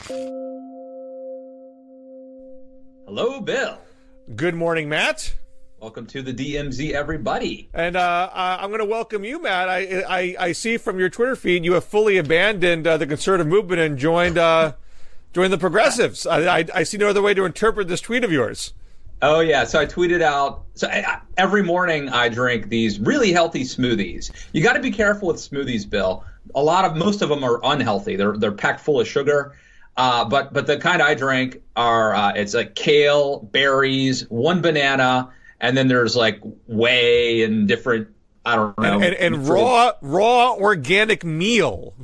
Hello, Bill. Good morning, Matt. Welcome to the DMZ, everybody. And I'm going to welcome you, Matt. I see from your Twitter feed you have fully abandoned the conservative movement and joined the progressives. I see no other way to interpret this tweet of yours. Oh, yeah. So I tweeted out. So every morning I drink these really healthy smoothies. You got to be careful with smoothies, Bill. Most of them are unhealthy. They're packed full of sugar. But the kind I drink are it's like kale, berries, one banana, and then there's like whey and different, I don't know. And raw organic meal.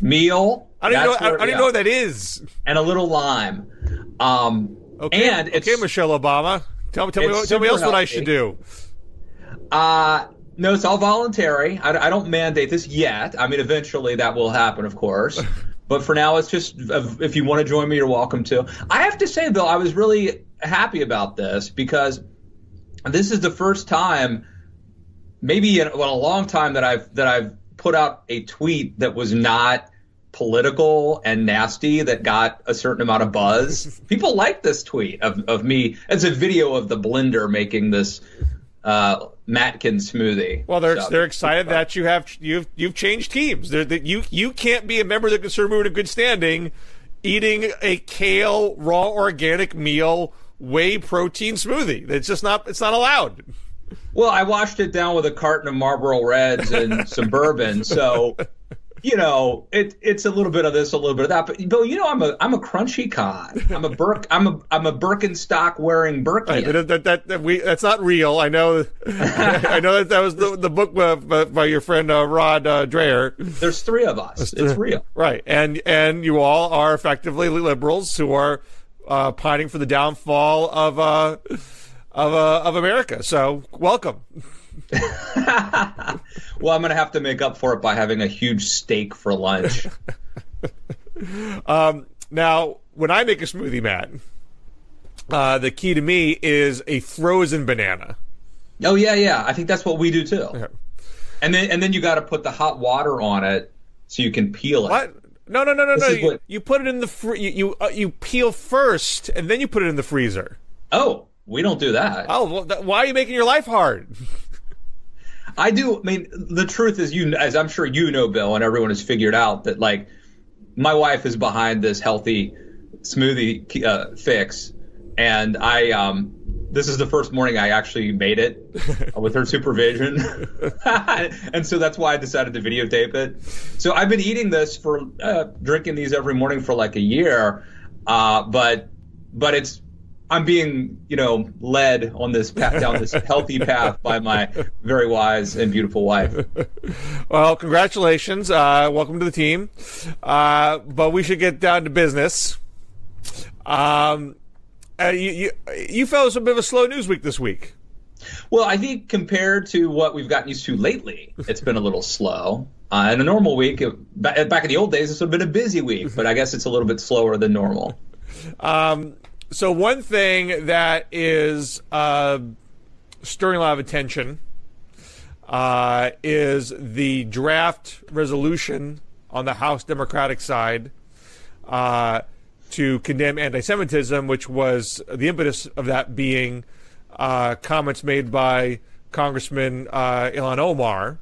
Meal? I don't even know what that is. And a little lime. Okay, and okay, Michelle Obama. Tell me else what I should do. No, it's all voluntary. I don't mandate this yet. I mean, eventually that will happen, of course. But for now, it's just if you want to join me, you're welcome to. I have to say, Bill, I was really happy about this because this is the first time, maybe in a long time, that I've put out a tweet that was not political and nasty, that got a certain amount of buzz. People like this tweet of me. It's a video of the blender making this Matkin smoothie. Well, they're excited that you've changed teams. You can't be a member of the conservative movement in good standing eating a kale raw organic meal whey protein smoothie. It's not allowed. Well, I washed it down with a carton of Marlboro Reds and some bourbon, so you know it's a little bit of this, a little bit of that. But Bill, you know I'm a crunchy cod. I'm a Birkenstock wearing Birkin. Right, that's not real. I know. I know that was the book by your friend Rod Dreher. There's three of us. It's real. Right, and you all are effectively liberals who are pining for the downfall of America. So welcome. Well, I'm going to have to make up for it by having a huge steak for lunch. Now, when I make a smoothie, Matt, the key to me is a frozen banana. Oh yeah. I think that's what we do too. Okay. And then you got to put the hot water on it so you can peel it. What? No. You put it in the you peel first and then you put it in the freezer. Oh, we don't do that. Oh, well, why are you making your life hard? I do. I mean, the truth is, as I'm sure you know, Bill, and everyone has figured out that, like, my wife is behind this healthy smoothie fix, and this is the first morning I actually made it with her supervision, and so that's why I decided to videotape it. So I've been eating this drinking these every morning for like a year, but I'm being, led on this path, down this healthy path by my very wise and beautiful wife. Well, congratulations. Welcome to the team. But we should get down to business. You fellas have a bit of a slow news week this week. Well, I think compared to what we've gotten used to lately, it's been a little slow. In a normal week, back in the old days, this would have been a busy week, but I guess it's a little bit slower than normal. So one thing that is stirring a lot of attention is the draft resolution on the House Democratic side to condemn anti-Semitism, which was the impetus of that being comments made by Congressman Ilhan Omar,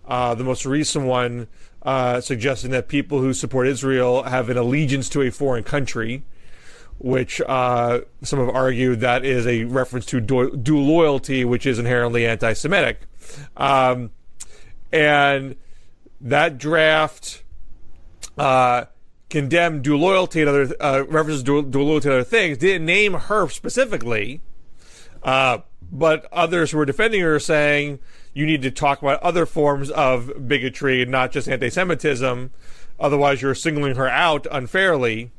the most recent one suggesting that people who support Israel have an allegiance to a foreign country, which some have argued that is a reference to dual loyalty, which is inherently anti-Semitic. And that draft condemned dual loyalty and other references to dual loyalty and other things, didn't name her specifically, but others who were defending her are saying you need to talk about other forms of bigotry, not just anti-Semitism, otherwise you're singling her out unfairly.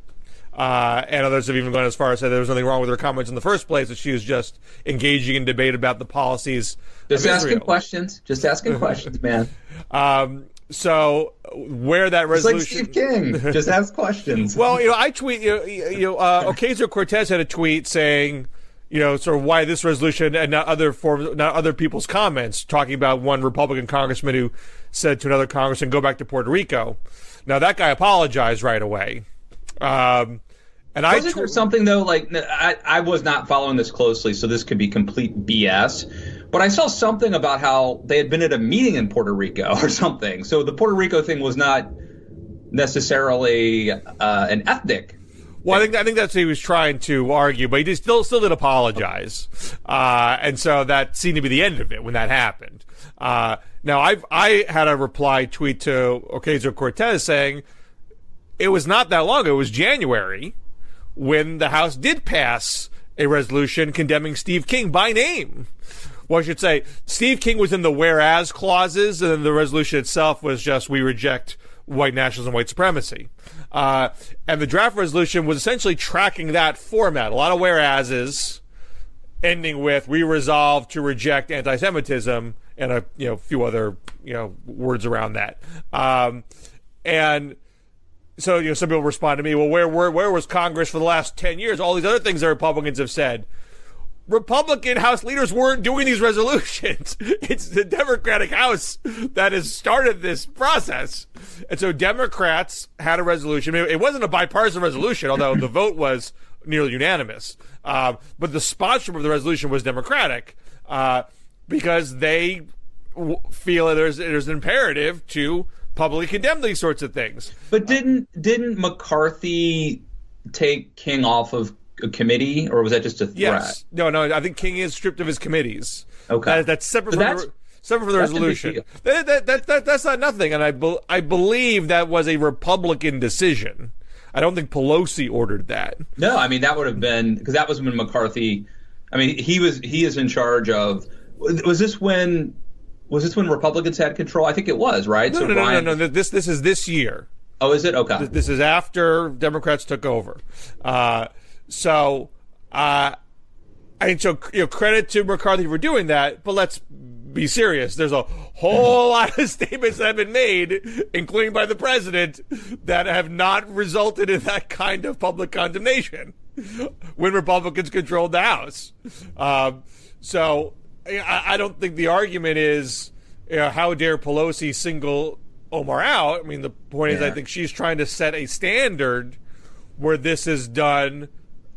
And others have even gone as far as to say there was nothing wrong with her comments in the first place, that she was just engaging in debate about the policies Just of asking Israel. questions. Just asking questions, man. So where that resolution... It's like Steve King. Just ask questions. Well, I tweet, Ocasio-Cortez had a tweet saying, sort of why this resolution and not other people's comments, talking about one Republican congressman who said to another congressman, go back to Puerto Rico. Now, that guy apologized right away. And wasn't there something though, like I was not following this closely, so this could be complete BS, but I saw something about how they had been at a meeting in Puerto Rico or something. So the Puerto Rico thing was not necessarily an ethnic. Well, I think that's what he was trying to argue, but he still did apologize, and so that seemed to be the end of it when that happened. Now I had a reply tweet to Ocasio-Cortez saying it was not that long ago. It was January when the House did pass a resolution condemning Steve King by name. Well, I should say Steve King was in the whereas clauses, and then the resolution itself was just we reject white nationalism and white supremacy. And the draft resolution was essentially tracking that format. A lot of whereases ending with we resolve to reject anti-Semitism and a few other words around that. And so some people respond to me, well, where was Congress for the last 10 years? All these other things that Republicans have said. Republican House leaders weren't doing these resolutions. It's the Democratic House that has started this process. And so Democrats had a resolution. I mean, it wasn't a bipartisan resolution, although the vote was nearly unanimous. But the sponsorship of the resolution was Democratic because they feel that there's an imperative to publicly condemn these sorts of things. But didn't McCarthy take King off of a committee, or was that just a threat? Yes. No. I think King is stripped of his committees. Okay. That's separate from the resolution. That's not nothing, and I believe that was a Republican decision. I don't think Pelosi ordered that. No, I mean that would have been because that was when McCarthy. I mean he is in charge of. Was this when Republicans had control? I think it was, right? No. This is this year. Oh, is it? Okay. This is after Democrats took over. So credit to McCarthy for doing that, but let's be serious. There's a whole lot of statements that have been made, including by the president, that have not resulted in that kind of public condemnation when Republicans controlled the House. So I don't think the argument is, how dare Pelosi single Omar out? I mean, the point is, I think she's trying to set a standard where this is done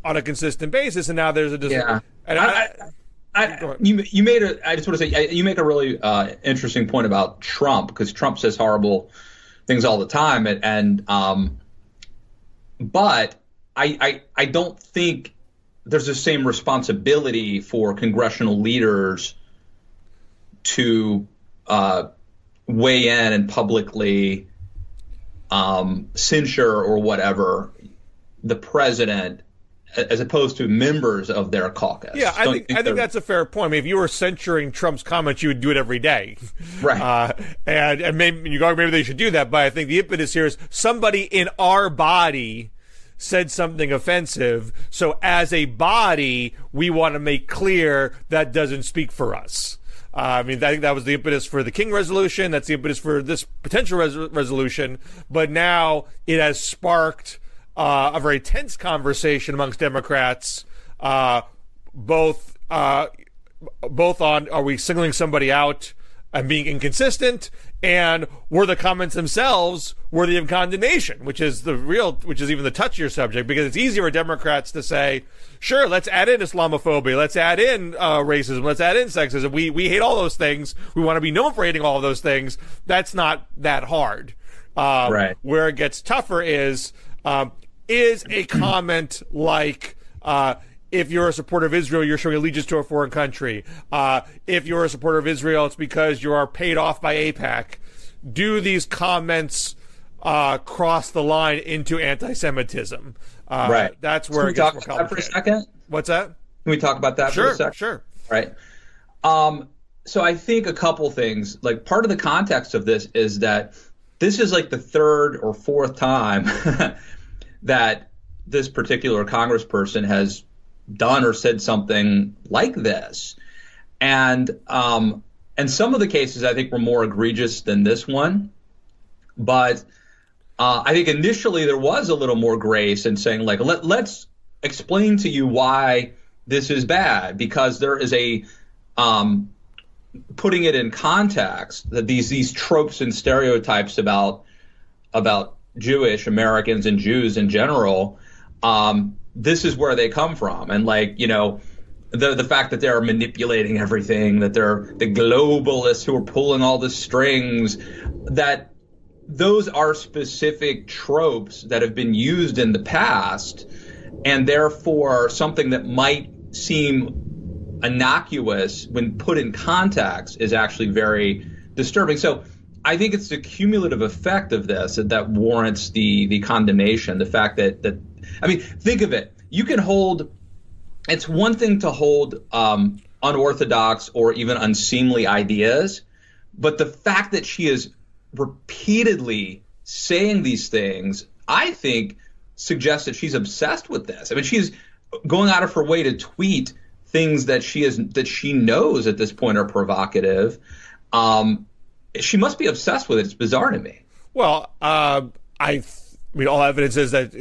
on a consistent basis, and now there's a And you made a. I just want to say you make a really interesting point about Trump, because Trump says horrible things all the time, but I don't think there's the same responsibility for congressional leaders to weigh in and publicly censure or whatever the president, as opposed to members of their caucus. Yeah, I think that's a fair point. I mean, if you were censuring Trump's comments, you would do it every day, right? And maybe they should do that. But I think the impetus here is somebody in our body said something offensive, so as a body, we want to make clear that doesn't speak for us. I mean, I think that was the impetus for the King resolution. That's the impetus for this potential resolution. But now it has sparked a very tense conversation amongst Democrats, both on are we singling somebody out and being inconsistent, and were the comments themselves worthy of condemnation, which is even the touchier subject, because it's easier for Democrats to say, sure, let's add in Islamophobia, let's add in racism, let's add in sexism. We hate all those things. We want to be known for hating all of those things. That's not that hard. Right. Where it gets tougher is a comment like, if you're a supporter of Israel, you're showing allegiance to a foreign country. If you're a supporter of Israel, it's because you are paid off by AIPAC. Do these comments cross the line into anti-Semitism? Right. That's where it gets more complicated. Can we talk about that for a second? What's that? Can we talk about that for a second? Sure. Right. So I think a couple things. Like, part of the context of this is that this is like the third or fourth time that this particular congressperson has done or said something like this. And some of the cases I think were more egregious than this one. But I think initially there was a little more grace in saying, like, let's explain to you why this is bad, because there is a putting it in context, that these tropes and stereotypes about Jewish Americans and Jews in general, this is where they come from. And like, the fact that they're manipulating everything, that they're the globalists who are pulling all the strings, that those are specific tropes that have been used in the past, and therefore something that might seem innocuous when put in context is actually very disturbing. So I think it's the cumulative effect of this that warrants the condemnation. The fact that I mean, think of it. You can hold. It's one thing to hold unorthodox or even unseemly ideas, but the fact that she is repeatedly saying these things, I think, suggests that she's obsessed with this. I mean, she's going out of her way to tweet things that she knows at this point are provocative. She must be obsessed with it. It's bizarre to me. Well, I mean, all evidence is that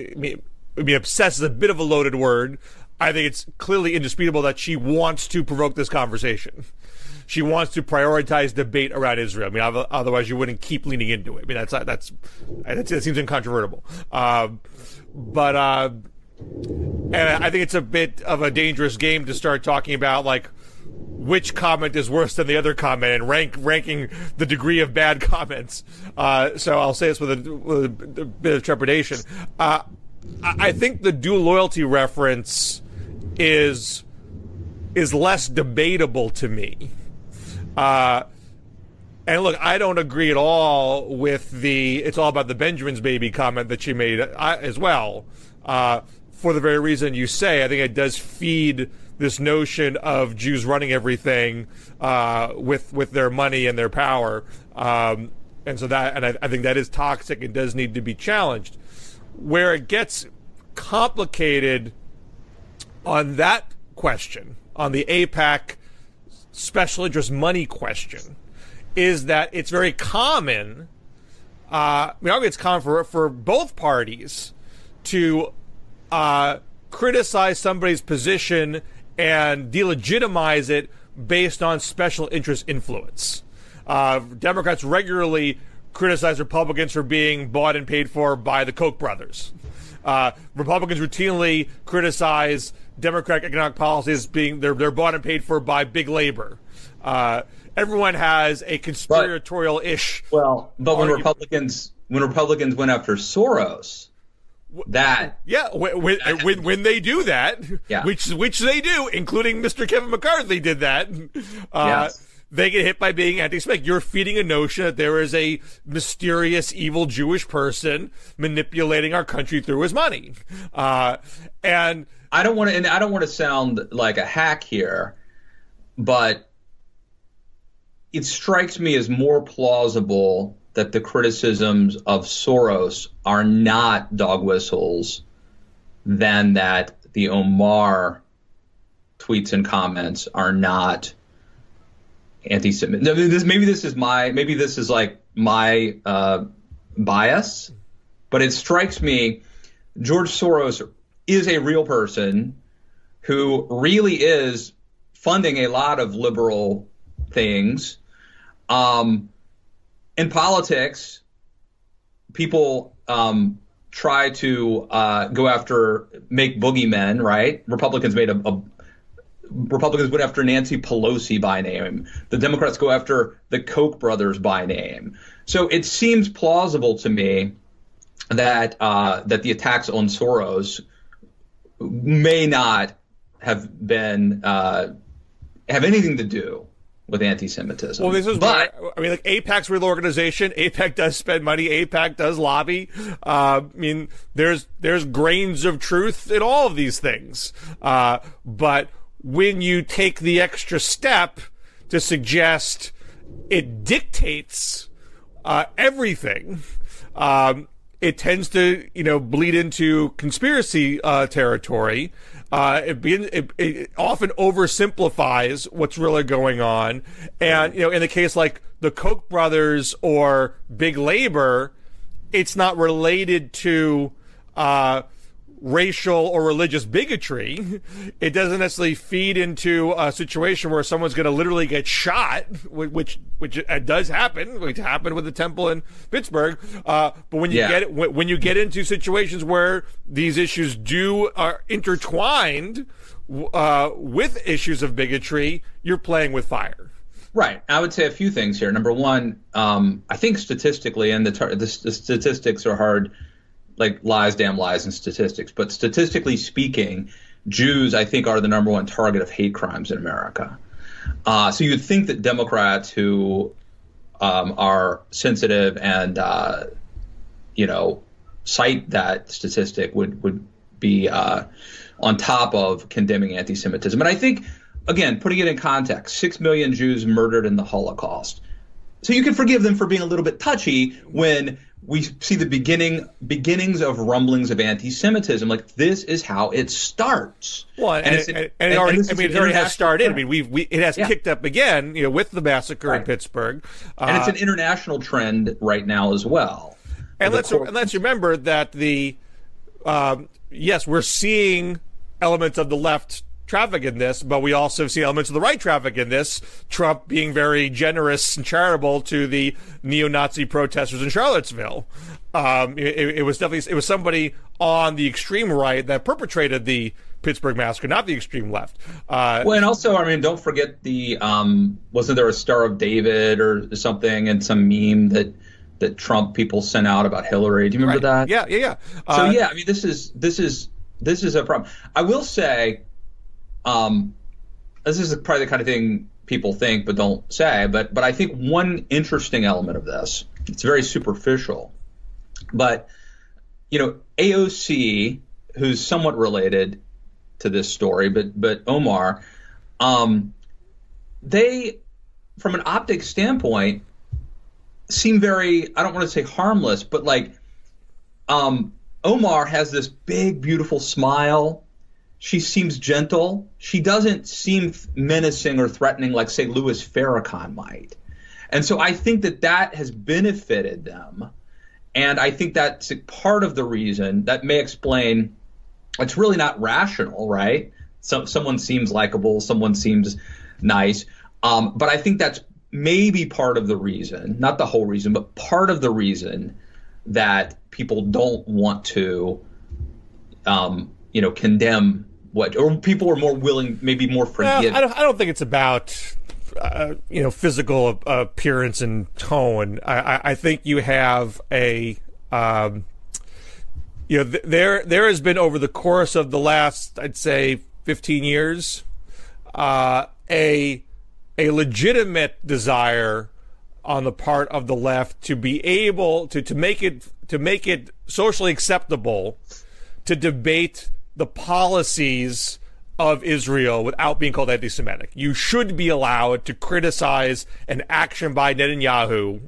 obsessed is a bit of a loaded word. I think it's clearly indisputable that she wants to provoke this conversation. She wants to prioritize debate around Israel. I mean, otherwise you wouldn't keep leaning into it. I mean, that seems incontrovertible. But and I think it's a bit of a dangerous game to start talking about like which comment is worse than the other comment and ranking the degree of bad comments. So I'll say this with a bit of trepidation. I think the dual loyalty reference is less debatable to me. And look, I don't agree at all with it's all about the Benjamin's baby comment that she made as well. For the very reason you say, I think it does feed this notion of Jews running everything with their money and their power. And so I think that is toxic and does need to be challenged. Where it gets complicated on that question, on the AIPAC special interest money question, is that it's very common, I mean, it's common for both parties to criticize somebody's position and delegitimize it based on special interest influence. Democrats regularly criticize Republicans for being bought and paid for by the Koch brothers. Republicans routinely criticize Democratic economic policies being they're bought and paid for by big labor. Everyone has a conspiratorial-ish. But when Republicans went after Soros, when they do that, which they do, including Mr. Kevin McCarthy did that. Yes. They get hit by being anti-Semitic. You're feeding a notion that there is a mysterious, evil Jewish person manipulating our country through his money. And I don't want to sound like a hack here, but it strikes me as more plausible that the criticisms of Soros are not dog whistles than that the Omar tweets and comments are not anti-Semitic. Maybe this is like my bias, but it strikes me George Soros is a real person who really is funding a lot of liberal things. In politics, people try to make boogeymen, right? Republicans went after Nancy Pelosi by name. The Democrats go after the Koch brothers by name. So it seems plausible to me that the attacks on Soros may not have been have anything to do with anti-Semitism. Well, this is like AIPAC's a real organization. AIPAC does spend money. AIPAC does lobby. I mean, there's grains of truth in all of these things. But when you take the extra step to suggest it dictates everything, it tends to bleed into conspiracy territory. It often oversimplifies what's really going on, and in the case like the Koch brothers or big labor, it's not related to racial or religious bigotry. It doesn't necessarily feed into a situation where someone's going to literally get shot, which does happen. Which happened with the temple in Pittsburgh. But when you get into situations where these issues are intertwined with issues of bigotry, you're playing with fire. Right. I would say a few things here. Number one, I think statistically, and the statistics are hard, like lies, damn lies, and statistics. But statistically speaking, Jews, I think, are the number one target of hate crimes in America. So you'd think that Democrats who are sensitive and, cite that statistic would be on top of condemning anti-Semitism. And I think, again, putting it in context, 6 million Jews murdered in the Holocaust. So you can forgive them for being a little bit touchy when we see the beginnings of rumblings of anti-Semitism. Like, this is how it starts. Well, it already has started. I mean, it has kicked up again, with the massacre in Pittsburgh. And it's an international trend right now as well. And let's remember that we're seeing elements of the left traffic in this, but we also see elements of the right traffic in this. Trump being very generous and charitable to the neo-Nazi protesters in Charlottesville. It was somebody on the extreme right that perpetrated the Pittsburgh massacre, not the extreme left. And also, don't forget wasn't there a Star of David or something and some meme that Trump people sent out about Hillary? Do you remember that? Yeah. This is a problem. I will say, this is probably the kind of thing people think but don't say, but I think one interesting element of this, it's very superficial, but AOC, who's somewhat related to this story, but Omar, they, from an optics standpoint, seem very, I don't want to say harmless, but Omar has this big, beautiful smile. She seems gentle. She doesn't seem menacing or threatening like, say, Louis Farrakhan might. And so I think that has benefited them. And I think that's part of the reason that may explain it's really not rational, right? Someone seems likable, someone seems nice. But I think that's maybe part of the reason, not the whole reason, but part of the reason that people don't want to condemn or people are more willing, maybe more forgiving. I don't think it's about physical appearance and tone. I think you have a there has been, over the course of the last, I'd say, 15 years, a legitimate desire on the part of the left to be able to make it socially acceptable to debate the policies of Israel without being called anti-Semitic. You should be allowed to criticize an action by Netanyahu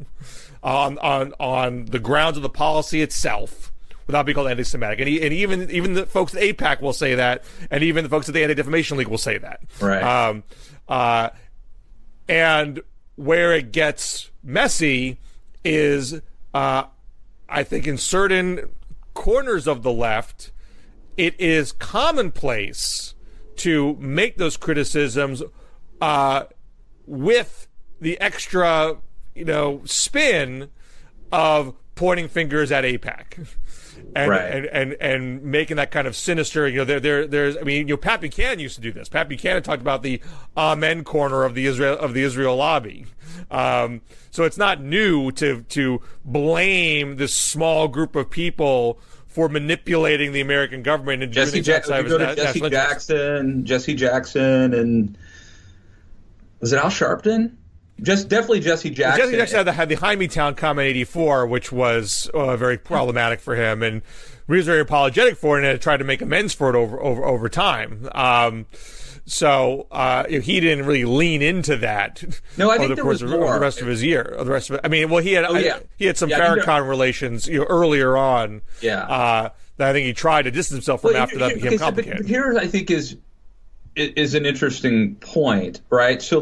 on the grounds of the policy itself without being called anti-Semitic. And even the folks at AIPAC will say that, and even the folks at the Anti-Defamation League will say that. Right. And where it gets messy is, I think, in certain corners of the left, it is commonplace to make those criticisms with the extra, spin of pointing fingers at AIPAC. And making that kind of sinister, there's Pat Buchanan used to do this. Pat Buchanan talked about the amen corner of the Israel lobby. So it's not new to blame this small group of people for manipulating the American government and Jesse Jackson, and was it Al Sharpton? Definitely Jesse Jackson. Jesse Jackson had the Hide Me Town comment in '84, which was very problematic for him, and he was very apologetic for it and had tried to make amends for it over time. So he didn't really lean into that. No, I think there was more. The rest of his year. He had some Farrakhan relations earlier on. Yeah. That I think he tried to distance himself from after that became complicated. But here, I think, is an interesting point, right? So,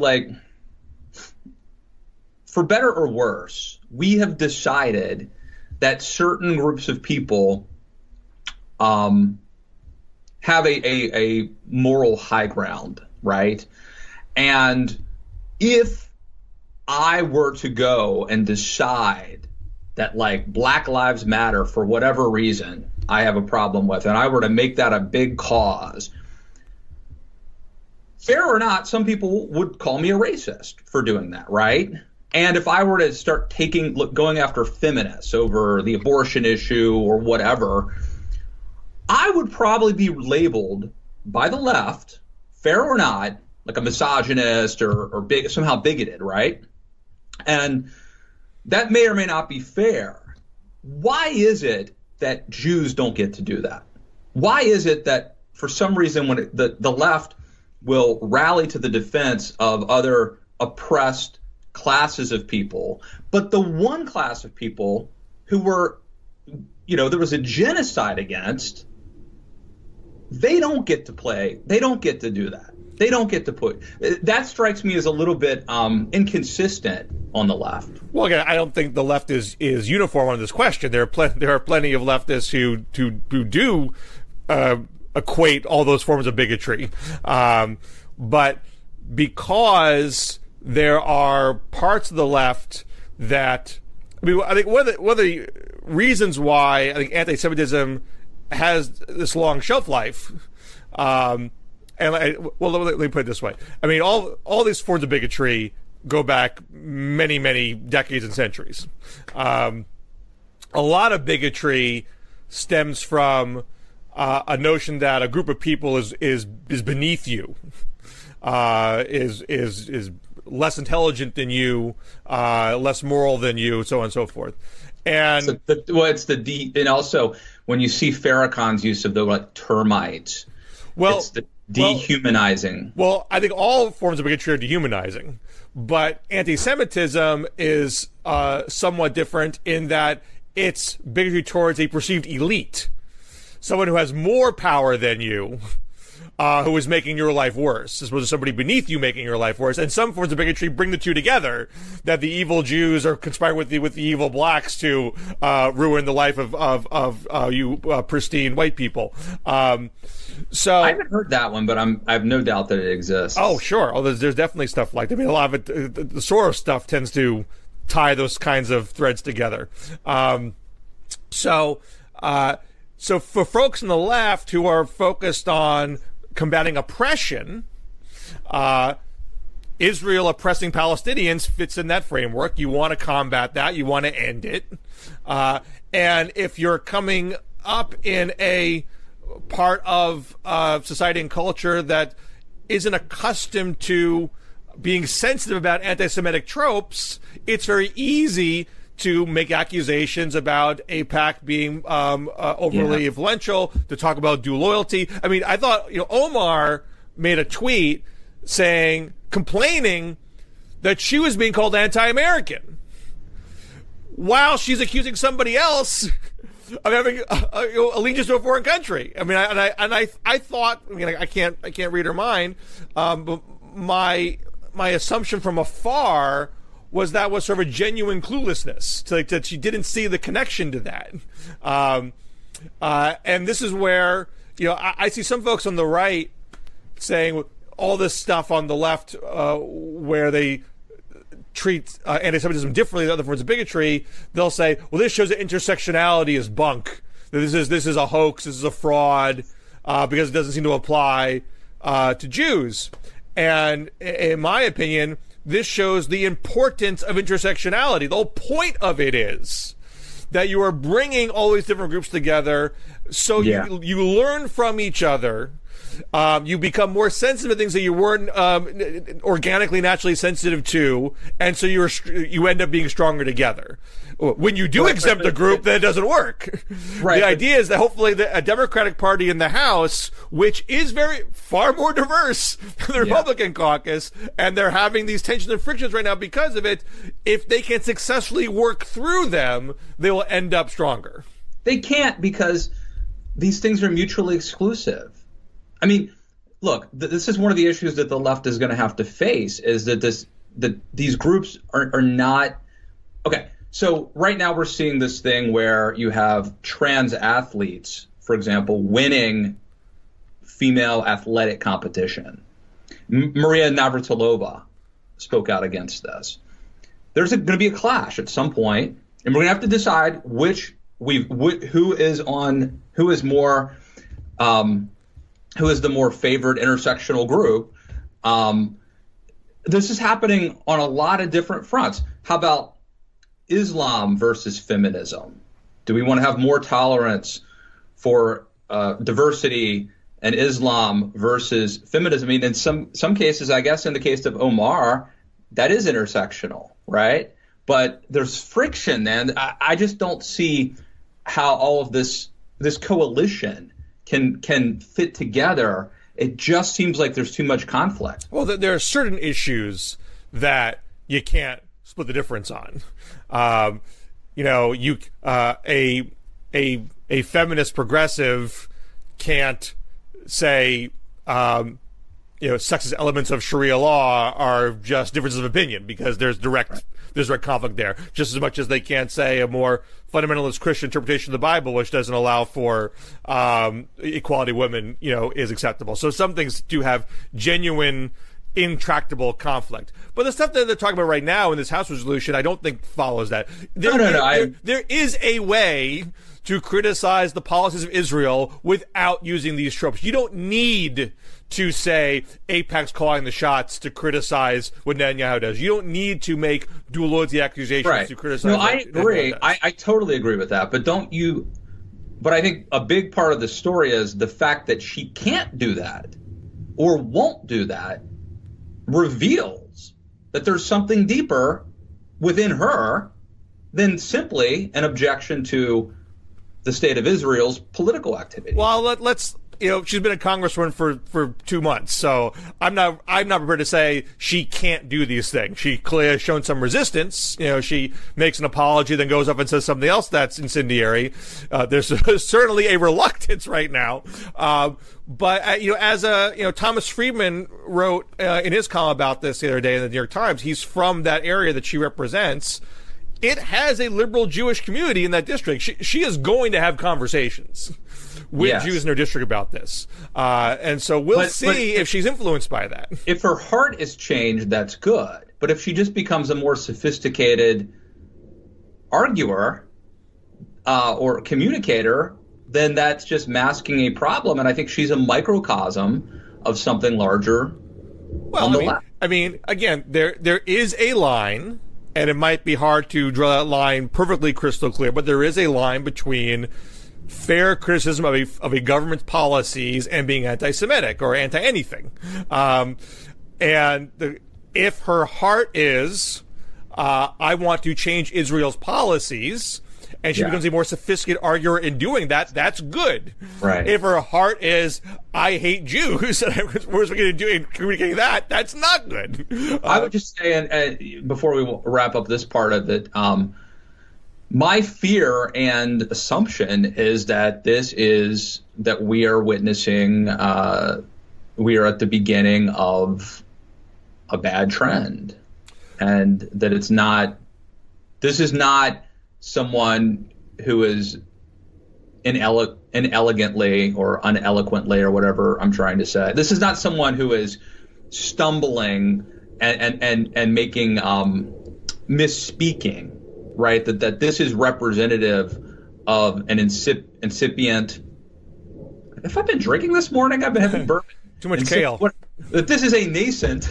for better or worse, we have decided that certain groups of people have a moral high ground, right? And if I were to go and decide that, like, Black Lives Matter, for whatever reason, I have a problem with, and I were to make that a big cause, fair or not, some people would call me a racist for doing that, right? And if I were to start going after feminists over the abortion issue or whatever, I would probably be labeled by the left, fair or not, like a misogynist or somehow bigoted, right? And that may or may not be fair. Why is it that Jews don't get to do that? Why is it that for some reason when the left will rally to the defense of other oppressed classes of people, but the one class of people who were, there was a genocide against, they don't get to play. They don't get to do that. They don't get to put. That strikes me as a little bit inconsistent on the left. Well, again, I don't think the left is uniform on this question. There are plenty of leftists who do equate all those forms of bigotry, but because there are parts of the left that, I think one of the reasons why I think anti-Semitism has this long shelf life, let me put it this way. I mean, all these forms of bigotry go back many, many decades and centuries. A lot of bigotry stems from a notion that a group of people is beneath you, is less intelligent than you, less moral than you, so on and so forth. And and also when you see Farrakhan's use of the like termites, it's the dehumanizing. Well, I think all forms of bigotry are dehumanizing, but anti-Semitism is somewhat different in that it's bigotry towards a perceived elite, someone who has more power than you, who is making your life worse, as opposed to somebody beneath you making your life worse. And some forms of bigotry bring the two together, that the evil Jews are conspiring with the evil blacks to ruin the life of you pristine white people. So I haven't heard that one, but I have no doubt that it exists. Oh, sure. Oh, there's definitely stuff like that. I mean, a lot of it, the Soros stuff tends to tie those kinds of threads together. So for folks on the left who are focused on combating oppression, Israel oppressing Palestinians fits in that framework. You want to combat that. You want to end it. And if you're coming up in a part of society and culture that isn't accustomed to being sensitive about anti-Semitic tropes, it's very easy to make accusations about AIPAC being overly influential, to talk about dual loyalty. I mean, I thought, Omar made a tweet complaining that she was being called anti-American, while she's accusing somebody else of having allegiance to a foreign country. I mean, I thought, I can't read her mind, but my assumption from afar was that was sort of a genuine cluelessness, that she didn't see the connection to that. And this is where, I see some folks on the right saying all this stuff on the left where they treat anti-Semitism differently than other forms of bigotry. They'll say, well, this shows that intersectionality is bunk. That this is a hoax, this is a fraud, because it doesn't seem to apply to Jews. And in my opinion, this shows the importance of intersectionality. The whole point of it is that you are bringing all these different groups together, so you learn from each other. You become more sensitive to things that you weren't organically, naturally sensitive to, and so you end up being stronger together. When you do exempt a group, then it doesn't work. Right. The idea is that hopefully a Democratic Party in the House, which is far more diverse than the Republican caucus, and they're having these tensions and frictions right now because of it, if they can successfully work through them, they will end up stronger. They can't, because these things are mutually exclusive. I mean, look, this is one of the issues that the left is going to have to face, is that these groups are not okay. So right now we're seeing this thing where you have trans athletes, for example, winning female athletic competition. Maria Navratilova spoke out against this. There's going to be a clash at some point, and we're going to have to decide who is the more favored intersectional group. This is happening on a lot of different fronts. How about Islam versus feminism? Do we want to have more tolerance for diversity and Islam versus feminism? I mean, in some cases, I guess in the case of Omar, that is intersectional, right? But there's friction, and I just don't see how all of this coalition can fit together. It just seems like there's too much conflict. Well, there are certain issues that you can't split the difference on. A feminist progressive can't say, sexist elements of Sharia law are just differences of opinion, because there's direct conflict there, just as much as they can't say a more fundamentalist Christian interpretation of the Bible, which doesn't allow for equality of women, is acceptable. So some things do have genuine, intractable conflict. But the stuff that they're talking about right now in this House resolution, I don't think follows that. There is a way to criticize the policies of Israel without using these tropes. You don't need to say AIPAC's calling the shots to criticize what Netanyahu does. You don't need to make dual loyalty accusations to criticize. No, I agree. I totally agree with that. But I think a big part of the story is the fact that she can't do that or won't do that reveals that there's something deeper within her than simply an objection to the state of Israel's political activity. Well, let's she's been a congresswoman for 2 months, so I'm not prepared to say she can't do these things. She clearly has shown some resistance. She makes an apology, then goes up and says something else that's incendiary. There's certainly a reluctance right now. But as Thomas Friedman wrote in his column about this the other day in the New York Times, he's from that area that she represents. It has a liberal Jewish community in that district. She is going to have conversations with Jews in her district about this. And so we'll see if she's influenced by that. If her heart is changed, that's good. But if she just becomes a more sophisticated arguer or communicator, then that's just masking a problem. And I think she's a microcosm of something larger. Well, I mean, again, there is a line. And it might be hard to draw that line perfectly crystal clear, but there is a line between fair criticism of a government's policies and being anti-Semitic or anti-anything. If her heart is, I want to change Israel's policies, and she becomes a more sophisticated arguer in doing that, that's good. Right. If her heart is, I hate Jews, and we're going to do in communicating that, that's not good. I would just say, and before we wrap up this part of it, my fear and assumption is that we are witnessing, we are at the beginning of a bad trend, and that this is not someone who is inelegantly or uneloquently or whatever I'm trying to say. This is not someone who is stumbling and making misspeaking, right? That this is representative of an incipient. If I've been drinking this morning, I've been having bourbon. Too much kale. That this is a nascent.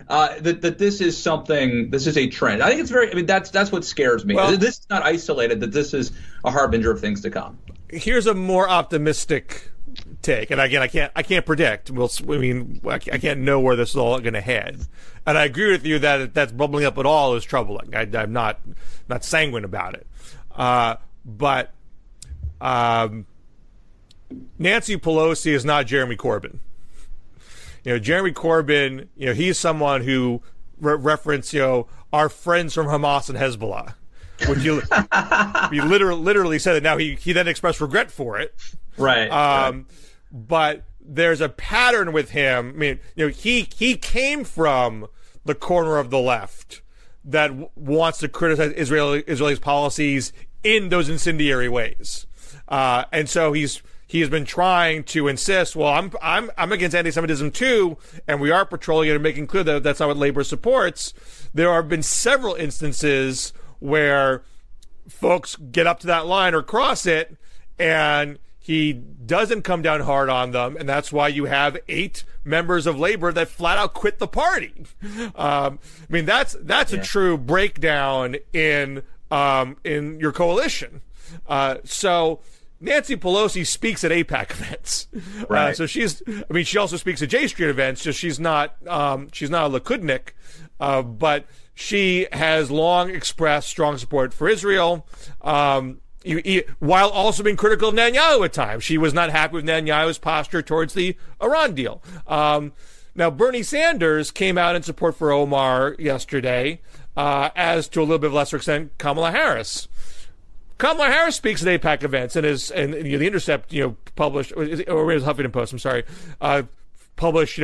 That this is something. This is a trend. I think it's very. I mean, that's what scares me. Well, this is not isolated. That this is a harbinger of things to come. Here's a more optimistic take, and again, I can't predict. I can't know where this is all going to head. And I agree with you that that's bubbling up at all is troubling. I'm not sanguine about it. But Nancy Pelosi is not Jeremy Corbyn. Jeremy Corbyn, he's someone who referenced, our friends from Hamas and Hezbollah, which he literally said that. Now he then expressed regret for it. Right. But there's a pattern with him. I mean, he came from the corner of the left that wants to criticize Israel's policies in those incendiary ways. And so he's he has been trying to insist, well, I'm against anti-Semitism too, and we are patrolling it and making clear that that's not what labor supports. There have been several instances where folks get up to that line or cross it, and he doesn't come down hard on them, and that's why you have 8 members of labor that flat out quit the party. I mean, that's a true breakdown in your coalition. So Nancy Pelosi speaks at AIPAC events. Right. So she also speaks at J Street events. Just she's not a Likudnik, but she has long expressed strong support for Israel. While also being critical of Netanyahu at times. She was not happy with Netanyahu's posture towards the Iran deal. Now, Bernie Sanders came out in support for Omar yesterday, as to a little bit lesser extent, Kamala Harris. Kamala Harris speaks at AIPAC events and The Intercept, published, or it was Huffington Post, I'm sorry, published,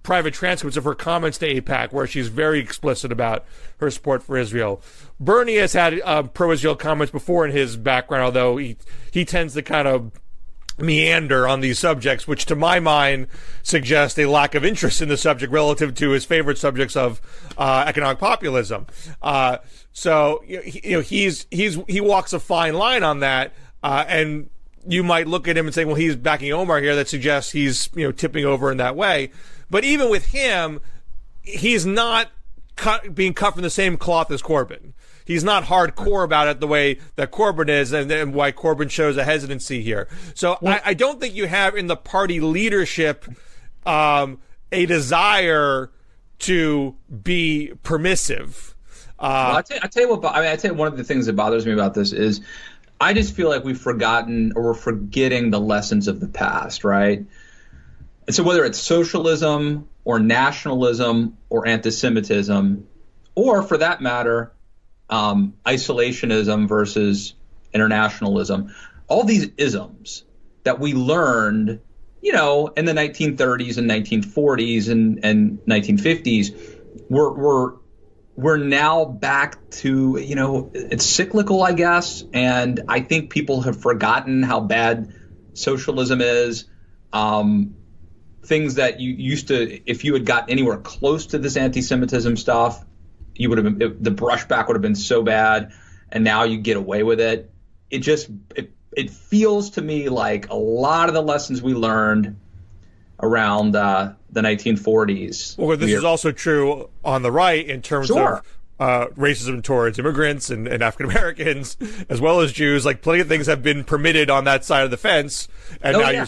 private transcripts of her comments to AIPAC where she's very explicit about her support for Israel. Bernie has had pro-Israel comments before in his background, although he tends to kind of meander on these subjects, which to my mind suggests a lack of interest in the subject relative to his favorite subjects of economic populism. So he walks a fine line on that, and you might look at him and say, well, he's backing Omar here. That suggests he's tipping over in that way. But even with him, he's not being cut from the same cloth as Corbyn. He's not hardcore about it the way that Corbyn is, and why Corbyn shows a hesitancy here. So I don't think you have in the party leadership a desire to be permissive. I tell you one of the things that bothers me about this is I just feel like we've forgotten or we're forgetting the lessons of the past, right? And so whether it's socialism or nationalism or anti-Semitism, or for that matter, isolationism versus internationalism, all these isms that we learned, in the 1930s and 1940s and 1950s, we're now back to, it's cyclical, I guess. And I think people have forgotten how bad socialism is. Things that you used to, if you had got anywhere close to this anti-Semitism stuff, you would have been, the brushback would have been so bad, and now you get away with it. It feels to me like a lot of the lessons we learned around the 1940s. Well, this is also true on the right in terms Sure. of racism towards immigrants and African Americans, as well as Jews. Like, plenty of things have been permitted on that side of the fence, and now you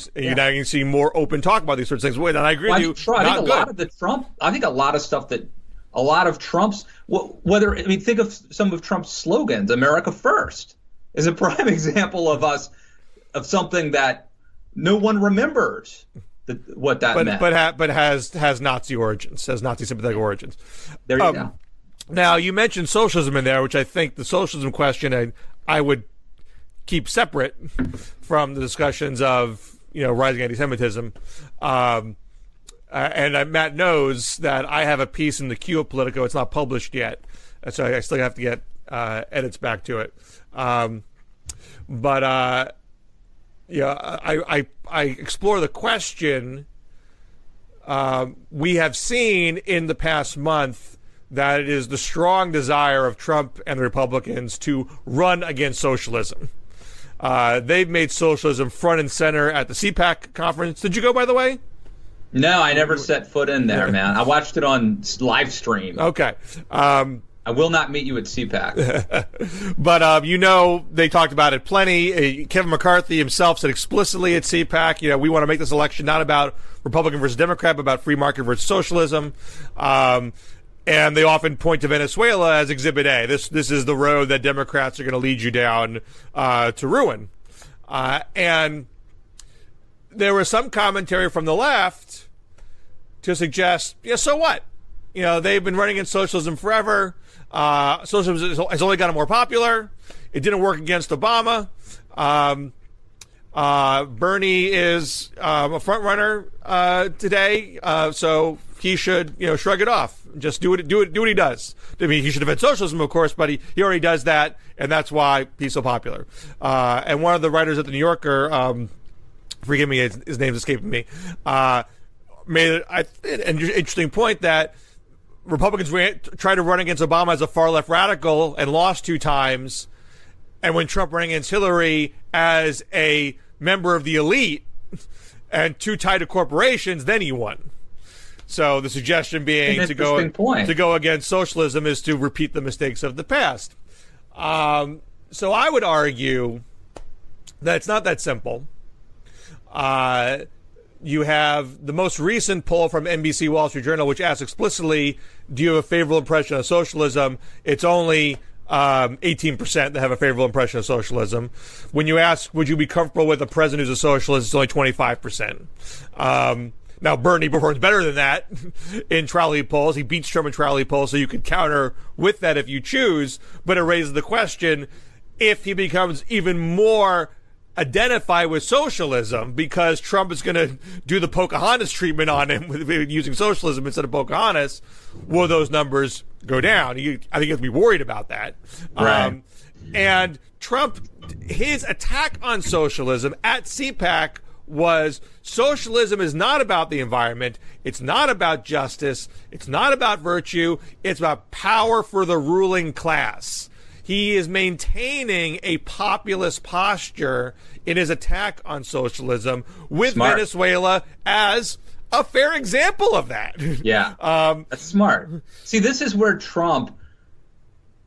can see more open talk about these sorts of things. Wait, and I agree with you. I think a lot of stuff that a lot of Trump's, think of some of Trump's slogans. America First is a prime example of something that no one remembers. What that meant, but has Nazi origins, has Nazi sympathetic origins. There you go. Now, you mentioned socialism in there, which I think the socialism question I would keep separate from the discussions of rising anti-Semitism. And Matt knows that I have a piece in the queue of Politico. It's not published yet, so I still have to get edits back to it. I explore the question. We have seen in the past month that it is the strong desire of Trump and the Republicans to run against socialism. They've made socialism front and center at the CPAC conference. Did you go, by the way? No, I never set foot in there, man. I watched it on live stream. Okay. I will not meet you at CPAC. But, they talked about it plenty. Kevin McCarthy himself said explicitly at CPAC, we want to make this election not about Republican versus Democrat, but about free market versus socialism. And they often point to Venezuela as Exhibit A. This is the road that Democrats are going to lead you down to ruin. And there was some commentary from the left to suggest, so what? They've been running against socialism forever. Socialism has only gotten more popular. It didn't work against Obama. Bernie is a front runner today, so he should shrug it off. Just do what he does. I mean, he should have had socialism, of course, but he already does that, and that's why he's so popular. And one of the writers at the New Yorker forgive me, his name's escaping me, made an interesting point that Republicans tried to run against Obama as a far left radical and lost 2 times. And when Trump ran against Hillary as a member of the elite and too tied to corporations, then he won. So the suggestion being to go against socialism is to repeat the mistakes of the past. So I would argue that it's not that simple. You have the most recent poll from NBC Wall Street Journal, which asks explicitly, do you have a favorable impression of socialism? It's only 18% that have a favorable impression of socialism. When you ask, would you be comfortable with a president who's a socialist, it's only 25%. Now, Bernie performs better than that in trial lead polls. He beats Trump in trial lead polls, so you could counter with that if you choose. But it raises the question, if he becomes even more identify with socialism, because Trump is going to do the Pocahontas treatment on him with using socialism instead of Pocahontas, will those numbers go down? I think you have to be worried about that. Right. And Trump, his attack on socialism at CPAC was, socialism is not about the environment. It's not about justice. It's not about virtue. It's about power for the ruling class. He is maintaining a populist posture in his attack on socialism, with Smart. Venezuela as a fair example of that. Yeah, that's smart. See, this is where Trump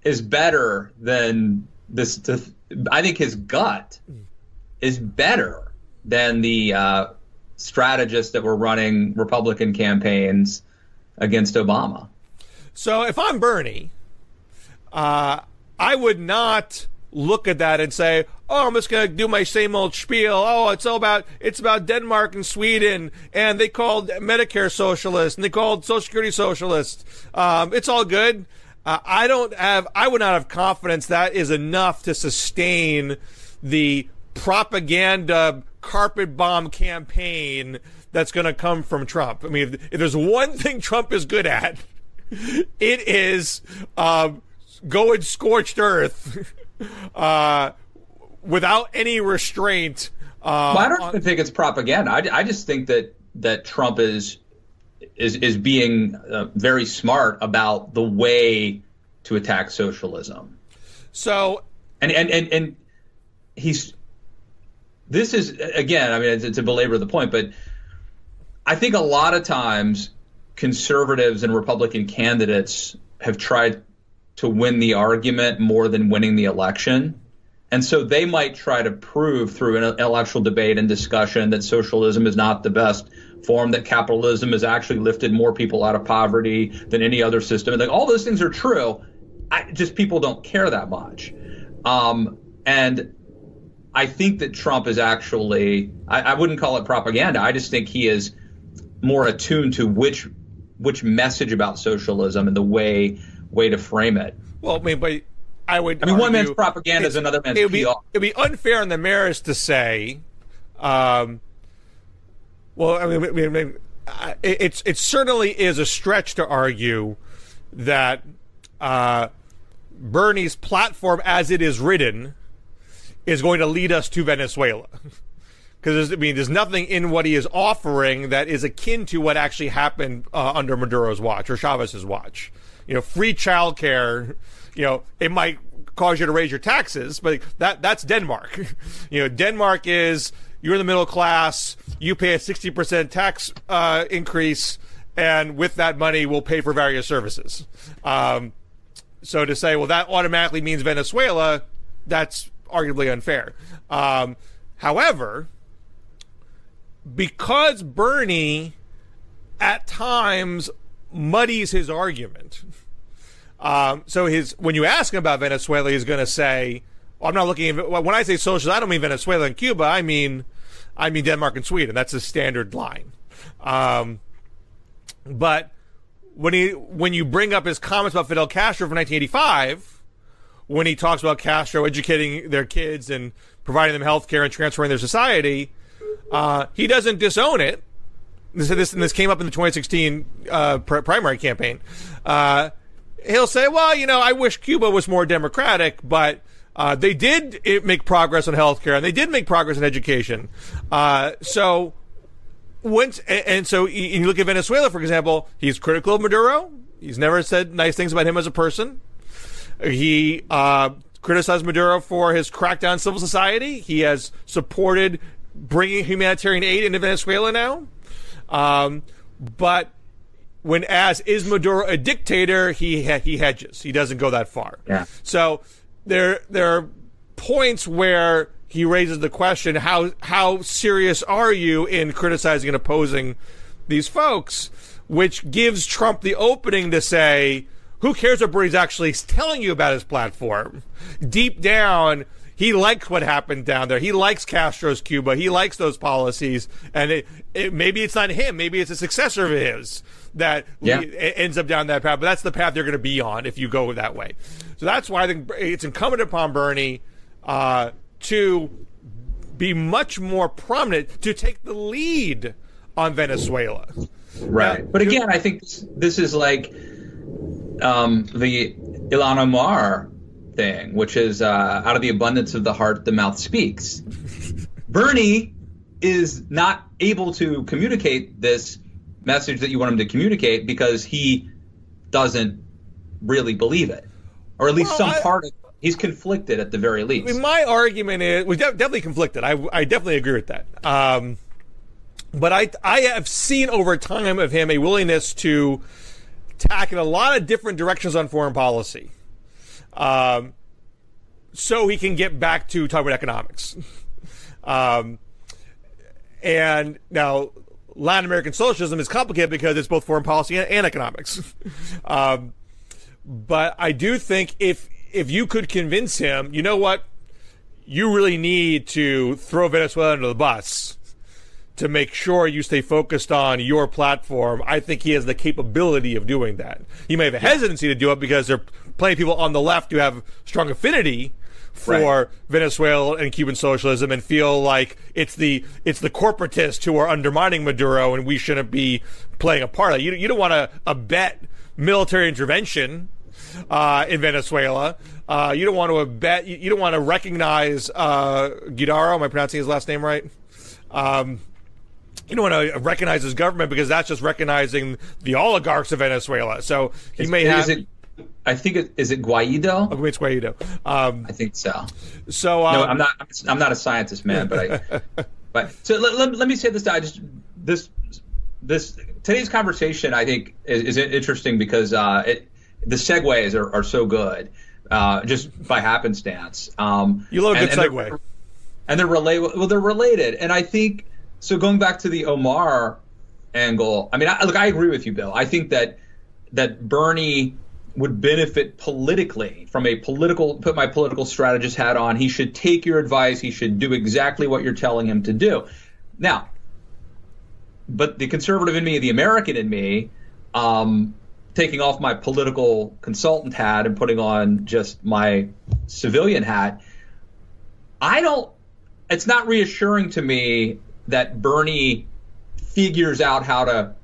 is better than this. I think his gut is better than the strategists that were running Republican campaigns against Obama. So if I'm Bernie, I would not look at that and say, oh, I'm just going to do my same old spiel. Oh, it's about Denmark and Sweden, and they called Medicare socialist, and they called Social Security socialist. It's all good. I would not have confidence that is enough to sustain the propaganda carpet bomb campaign that's going to come from Trump. I mean, if there's one thing Trump is good at, it is going scorched earth without any restraint. Well, I don't even think it's propaganda. I just think that Trump is being very smart about the way to attack socialism. So and he's, this is, again, I mean, to belabor the point, but I think a lot of times conservatives and Republican candidates have tried to win the argument more than winning the election. And so they might try to prove through an intellectual debate and discussion that socialism is not the best form, that capitalism has actually lifted more people out of poverty than any other system. And all those things are true. Just people don't care that much. And I think that Trump is actually, I wouldn't call it propaganda. I just think he is more attuned to which message about socialism and the way to frame it. Well, I mean, but I would. I mean, one man's propaganda is another man's PR. It'd be unfair on the merits to say, well, I mean, it certainly is a stretch to argue that Bernie's platform, as it is written, is going to lead us to Venezuela. Because there's nothing in what he is offering that is akin to what actually happened under Maduro's watch or Chavez's watch. You know, free childcare. You know, it might cause you to raise your taxes, but that's Denmark. You know, Denmark is, you're in the middle class, you pay a 60% tax increase, and with that money, we'll pay for various services. So to say, well, that automatically means Venezuela, that's arguably unfair. However, because Bernie at times muddies his argument, so when you ask him about Venezuela, he's going to say, well, I'm not looking at, when I say socialist, I don't mean Venezuela and Cuba, I mean Denmark and Sweden. That's a standard line. But when you bring up his comments about Fidel Castro from 1985, when he talks about Castro educating their kids and providing them health care and transforming their society, he doesn't disown it. This came up in the 2016 primary campaign. He'll say, well, you know, I wish Cuba was more democratic, but They did make progress on healthcare, and they did make progress in education. So you look at Venezuela, for example, he's critical of Maduro. He's never said nice things about him as a person. He criticized Maduro for his crackdown on civil society. He has supported bringing humanitarian aid into Venezuela now. But is Maduro a dictator, he hedges. He doesn't go that far. Yeah. So there are points where he raises the question, how serious are you in criticizing and opposing these folks, which gives Trump the opening to say, who cares what Bernie's actually telling you about his platform? Deep down, he likes what happened down there. He likes Castro's Cuba. He likes those policies. And maybe it's not him. Maybe it's a successor of his that ends up down that path. But that's the path they're going to be on if you go that way. So that's why I think it's incumbent upon Bernie to be much more prominent, to take the lead on Venezuela. Right. But again, I think this is like the Ilhan Omar thing, which is out of the abundance of the heart, the mouth speaks. Bernie is not able to communicate this message that you want him to communicate because he doesn't really believe it, or at least part of it. He's conflicted at the very least. I mean, my argument is we're definitely conflicted. I definitely agree with that. But I have seen over time of him a willingness to tack in a lot of different directions on foreign policy. So he can get back to talking about economics. And now Latin American socialism is complicated because it's both foreign policy and economics. But I do think if you could convince him, you know what, you really need to throw Venezuela under the bus to make sure you stay focused on your platform, I think he has the capability of doing that. He may have a hesitancy to do it because there are plenty of people on the left who have strong affinity for Venezuela and Cuban socialism and feel like it's the corporatists who are undermining Maduro and we shouldn't be playing a part of it. You don't want to abet military intervention in Venezuela. You don't want to abet. You don't want to recognize Guidaro. Am I pronouncing his last name right? You don't want to recognize his government because that's just recognizing the oligarchs of Venezuela. So he may have. I think is it Guaido? Oh, it's Guaido. I think so. So no, I'm not a scientist, man. But so let me say this. This today's conversation I think is interesting because the segues are so good, just by happenstance. You love a good segue. And they're related. Well, they're related, and I think so. Going back to the Omar angle, I mean, I agree with you, Bill. I think that Bernie would benefit politically from put my political strategist hat on. He should take your advice. He should do exactly what you're telling him to do. Now, but the conservative in me, the American in me, taking off my political consultant hat and putting on just my civilian hat, it's not reassuring to me that Bernie figures out how to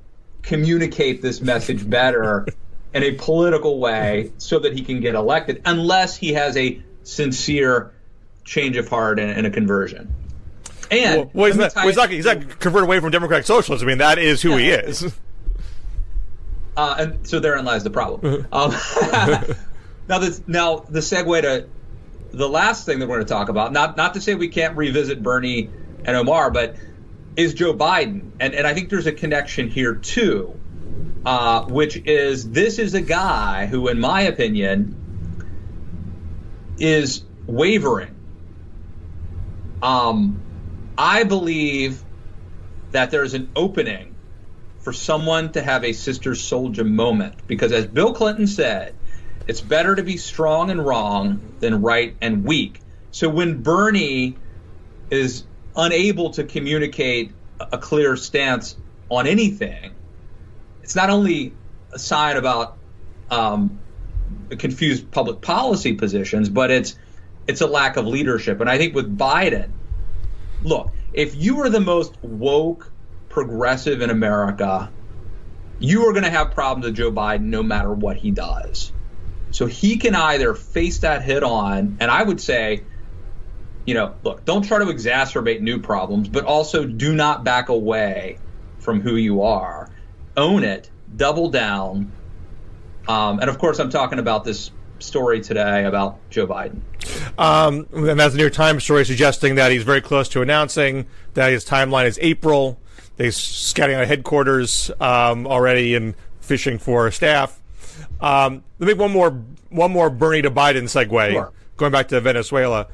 communicate this message better in a political way so that he can get elected, unless he has a sincere change of heart and a conversion. And he's not converted away from democratic socialism. I mean, that is who he is. And so therein lies the problem. Now the segue to the last thing that we're going to talk about, not to say we can't revisit Bernie and Omar, but is Joe Biden. And I think there's a connection here too. Which is, this is a guy who, in my opinion, is wavering. I believe that there's an opening for someone to have a Sister Souljah moment, because as Bill Clinton said, it's better to be strong and wrong than right and weak. So when Bernie is unable to communicate a clear stance on anything, it's not only a sign about confused public policy positions, but it's a lack of leadership. And I think with Biden, look, if you are the most woke progressive in America, you are going to have problems with Joe Biden no matter what he does. So he can either face that head on, and I would say, look, don't try to exacerbate new problems, but also do not back away from who you are. Own it, double down. And of course, I'm talking about this story today about Joe Biden. And that's the New York Times story suggesting that he's very close to announcing that his timeline is April. They're scouting out headquarters already and fishing for staff. Let me make one more Bernie to Biden segue. Sure. Going back to Venezuela.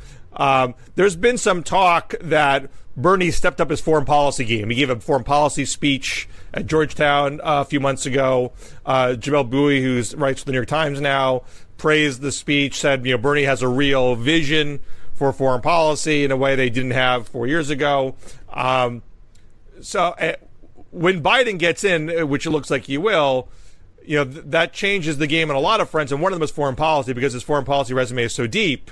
There's been some talk that Bernie stepped up his foreign policy game. He gave a foreign policy speech at Georgetown a few months ago. Jamel Bouie, who writes for the New York Times now, praised the speech, said, Bernie has a real vision for foreign policy in a way they didn't have 4 years ago. So when Biden gets in, which it looks like he will, that changes the game on a lot of fronts. And one of them is foreign policy, because his foreign policy resume is so deep,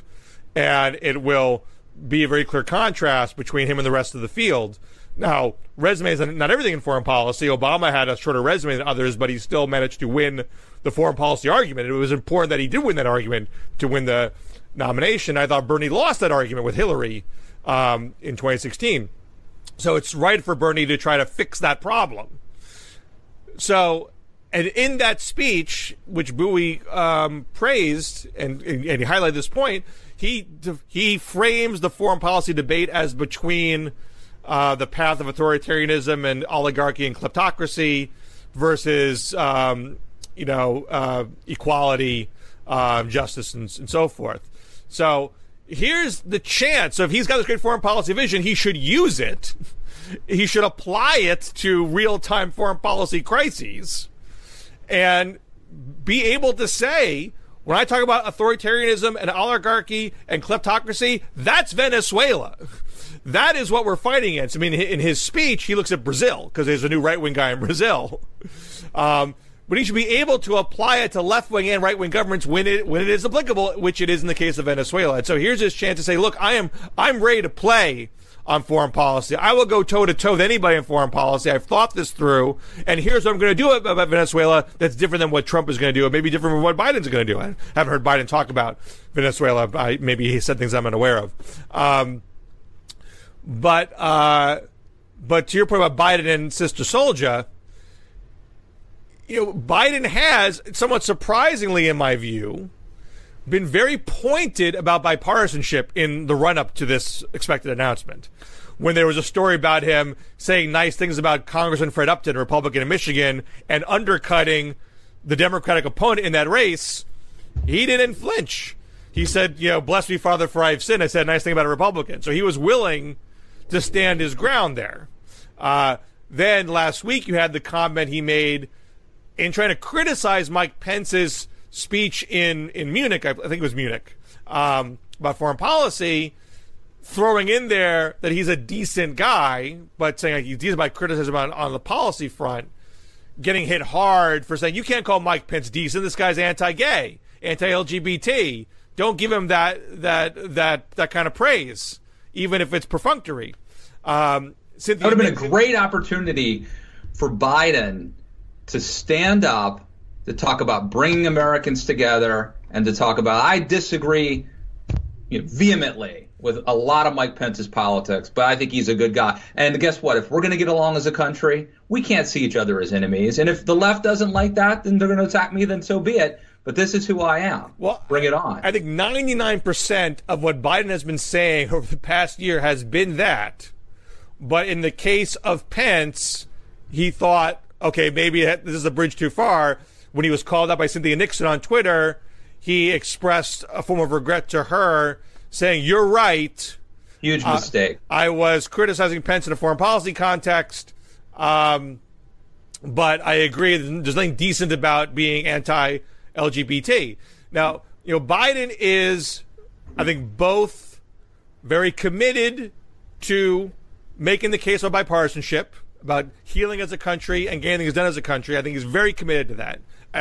and it will be a very clear contrast between him and the rest of the field. Now, resumes are not everything in foreign policy. Obama had a shorter resume than others, but he still managed to win the foreign policy argument. It was important that he did win that argument to win the nomination. I thought Bernie lost that argument with Hillary in 2016. So it's right for Bernie to try to fix that problem. So, and in that speech, which Bouie praised, and he highlighted this point, he frames the foreign policy debate as between the path of authoritarianism and oligarchy and kleptocracy versus, equality, justice, and so forth. So here's the chance. So if he's got this great foreign policy vision, he should use it. He should apply it to real-time foreign policy crises and be able to say, when I talk about authoritarianism and oligarchy and kleptocracy, that's Venezuela. That is what we're fighting against. I mean, in his speech, he looks at Brazil, because there's a new right-wing guy in Brazil. But he should be able to apply it to left-wing and right-wing governments when it is applicable, which it is in the case of Venezuela. And so here's his chance to say, look, I'm ready to play on foreign policy. I will go toe-to-toe with anybody in foreign policy. I've thought this through, and here's what I'm going to do about Venezuela that's different than what Trump is going to do, and maybe different from what Biden's going to do. I haven't heard Biden talk about Venezuela. Maybe he said things I'm unaware of. But to your point about Biden and Sister Souljah, Biden has, somewhat surprisingly in my view, been very pointed about bipartisanship in the run-up to this expected announcement. When there was a story about him saying nice things about Congressman Fred Upton, a Republican in Michigan, and undercutting the Democratic opponent in that race, he didn't flinch. He said, bless me, Father, for I have sinned. I said a nice thing about a Republican. So he was willing to stand his ground there. Then last week you had the comment he made in trying to criticize Mike Pence's speech in Munich, I think it was Munich, about foreign policy, throwing in there that he's a decent guy, but saying he's decent by criticism on the policy front, getting hit hard for saying, you can't call Mike Pence decent, this guy's anti-gay, anti-LGBT. Don't give him that kind of praise, even if it's perfunctory. That would have been a great opportunity for Biden to stand up, to talk about bringing Americans together, and to talk about, I disagree vehemently with a lot of Mike Pence's politics, but I think he's a good guy. And guess what? If we're going to get along as a country, we can't see each other as enemies. And if the left doesn't like that, then they're going to attack me, then so be it. But this is who I am. Well, bring it on. I think 99% of what Biden has been saying over the past year has been that. But in the case of Pence, he thought, okay, maybe this is a bridge too far. When he was called out by Cynthia Nixon on Twitter, he expressed a form of regret to her, saying, you're right. Huge mistake. I was criticizing Pence in a foreign policy context, but I agree there's nothing decent about being anti-LGBT. Now, Biden is, I think, both very committed to making the case of bipartisanship, about healing as a country and getting things done as a country. I think he's very committed to that.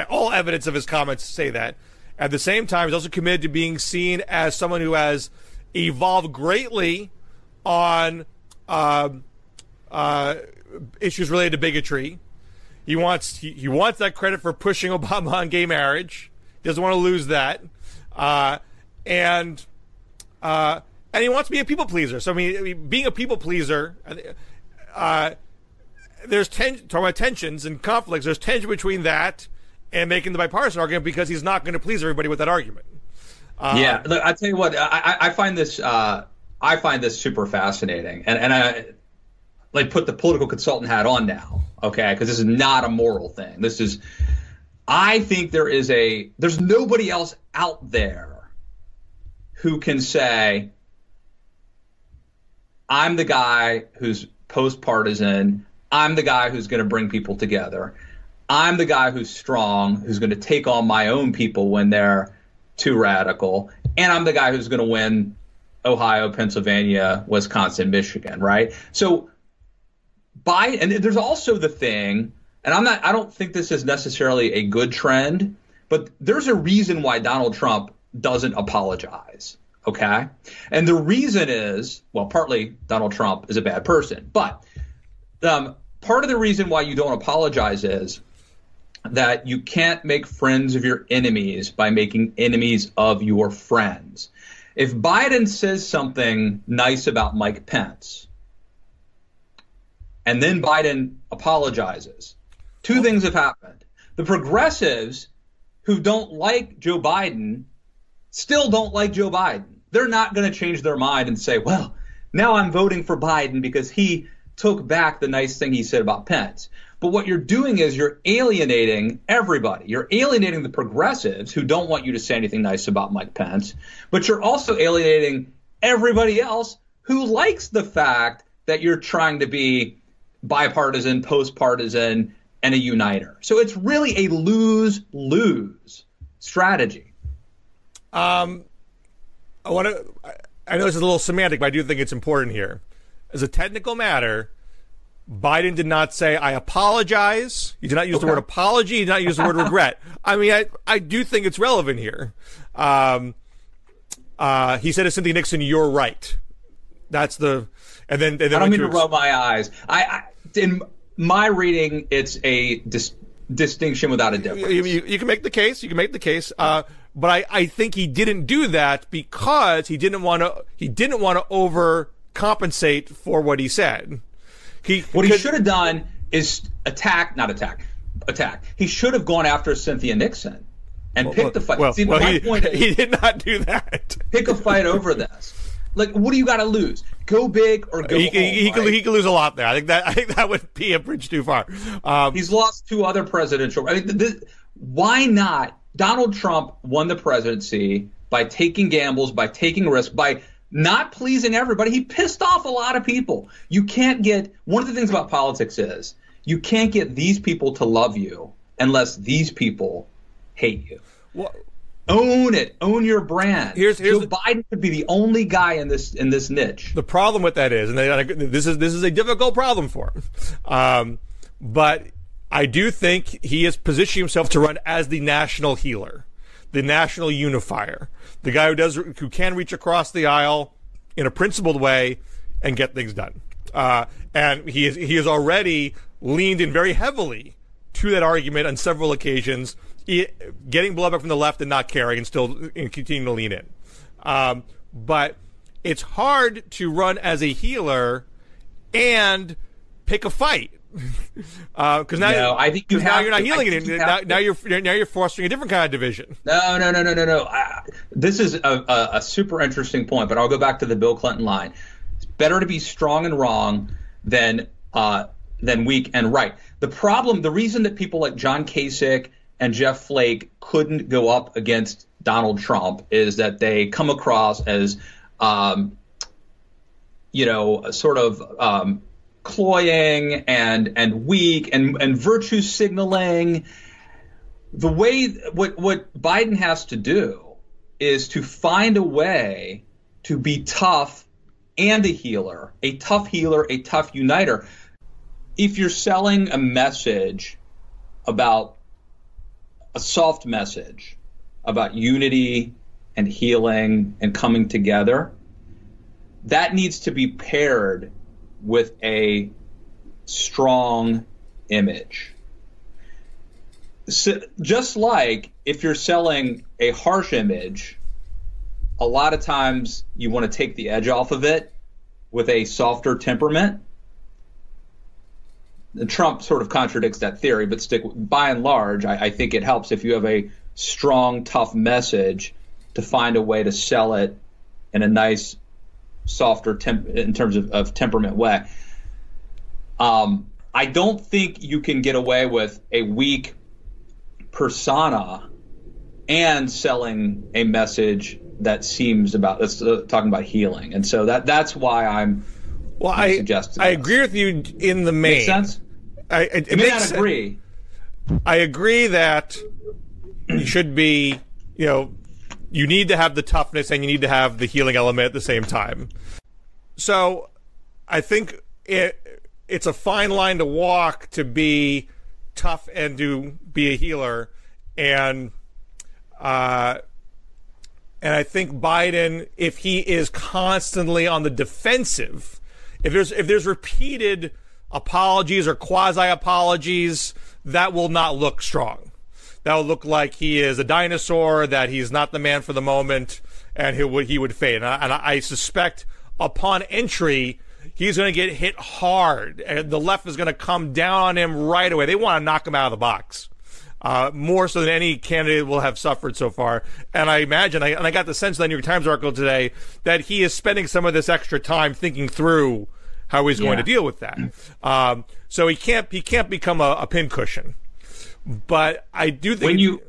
All evidence of his comments say that. At the same time, he's also committed to being seen as someone who has evolved greatly on issues related to bigotry. He wants that credit for pushing Obama on gay marriage. He doesn't want to lose that. And he wants to be a people pleaser. So, I mean being a people pleaser, there's talking about tensions and conflicts. There's tension between that and making the bipartisan argument because he's not going to please everybody with that argument. Yeah, look, I tell you what, I find this super fascinating, and I like put the political consultant hat on now, okay? Because this is not a moral thing. This is, I think there's nobody else out there who can say, I'm the guy who's post-partisan. I'm the guy who's going to bring people together. I'm the guy who's strong, who's going to take on my own people when they're too radical. And I'm the guy who's going to win Ohio, Pennsylvania, Wisconsin, Michigan, right? So and there's also the thing, and I don't think this is necessarily a good trend, but there's a reason why Donald Trump doesn't apologize, okay? And the reason is, well, partly Donald Trump is a bad person, but part of the reason why you don't apologize is that you can't make friends of your enemies by making enemies of your friends. If Biden says something nice about Mike Pence, and then Biden apologizes, two things have happened. The progressives who don't like Joe Biden still don't like Joe Biden. They're not going to change their mind and say, well, now I'm voting for Biden because he took back the nice thing he said about Pence. But what you're doing is you're alienating everybody. You're alienating the progressives who don't want you to say anything nice about Mike Pence, but you're also alienating everybody else who likes the fact that you're trying to be bipartisan, post-partisan, and a uniter. So it's really a lose-lose strategy. I know this is a little semantic, but I do think it's important here. As a technical matter, Biden did not say, I apologize. He did not use the word apology. He did not use the word regret. I mean, I do think it's relevant here. He said to Cynthia Nixon, you're right. That's the, and then I don't mean to roll my eyes. In my reading, it's a distinction without a difference. You can make the case. You can make the case. But I think he didn't do that because he didn't want to overcompensate for what he said. What he should have done is attack. He should have gone after Cynthia Nixon and picked the fight. My point is, he did not do that. Pick a fight over this. Like, what do you got to lose? Go big or go home, he could lose a lot there. I think that would be a bridge too far. He's lost two other presidential. I mean, why not? Donald Trump won the presidency by taking gambles, by taking risks, by not pleasing everybody. He pissed off a lot of people. You can't get – one of the things about politics is you can't get these people to love you unless these people hate you. Well, own it. Own your brand. Joe Biden could be the only guy in this niche. The problem with that is, and this is a difficult problem for him, but I do think he is positioning himself to run as the national healer, the national unifier, the guy who can reach across the aisle in a principled way and get things done. And he has already leaned in very heavily to that argument on several occasions, getting blowback from the left and not caring and still continuing to lean in. But it's hard to run as a healer and pick a fight. Because now, I think you're not healing it. Now you're fostering a different kind of division. No. This is a super interesting point, but I'll go back to the Bill Clinton line. It's better to be strong and wrong than weak and right. The reason that people like John Kasich and Jeff Flake couldn't go up against Donald Trump is that they come across as, sort of cloying and weak and virtue signaling. The way what Biden has to do is to find a way to be tough and a healer, a tough uniter. If you're selling a message about a soft message about unity and healing and coming together, that needs to be paired with a strong image. So just like if you're selling a harsh image, a lot of times you want to take the edge off of it with a softer temperament. Trump sort of contradicts that theory, but by and large, I think it helps if you have a strong, tough message to find a way to sell it in a nice, softer in terms of temperament way. I don't think you can get away with a weak persona and selling a message that seems that's talking about healing, and so that's why I'm. Well, I agree with you in the main. Makes sense. It may not agree. I agree that you should be, you need to have the toughness and you need to have the healing element at the same time. So I think it's a fine line to walk to be tough and to be a healer. And I think Biden, if he is constantly on the defensive, if there's repeated apologies or quasi-apologies, that will not look strong. That will look like he is a dinosaur, that he's not the man for the moment, and he would fade. And I suspect upon entry, he's going to get hit hard, and the left is going to come down on him right away. They want to knock him out of the box, more so than any candidate will have suffered so far. And I imagine, I got the sense in the New York Times article today that he is spending some of this extra time thinking through how he's going to deal with that. So he can't become a pincushion. But I do think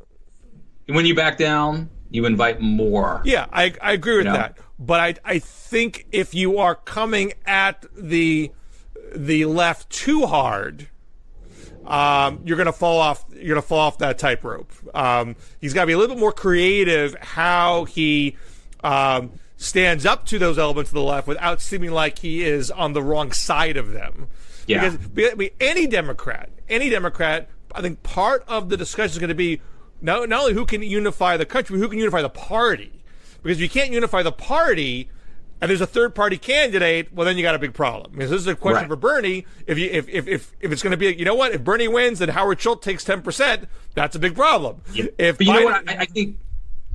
when you back down, you invite more. Yeah, I agree with that. But I think if you are coming at the left too hard, you're going to fall off. You're going to fall off that tightrope. He's got to be a little bit more creative how he stands up to those elements of the left without seeming like he is on the wrong side of them. Yeah. Because any Democrat, I think part of the discussion is going to be not only who can unify the country, but who can unify the party. Because if you can't unify the party, and there's a third party candidate, well, then you got a big problem. Because this is a question for Bernie. If it's going to be, if Bernie wins, then Howard Schultz takes 10%. That's a big problem. Yeah. But you know what?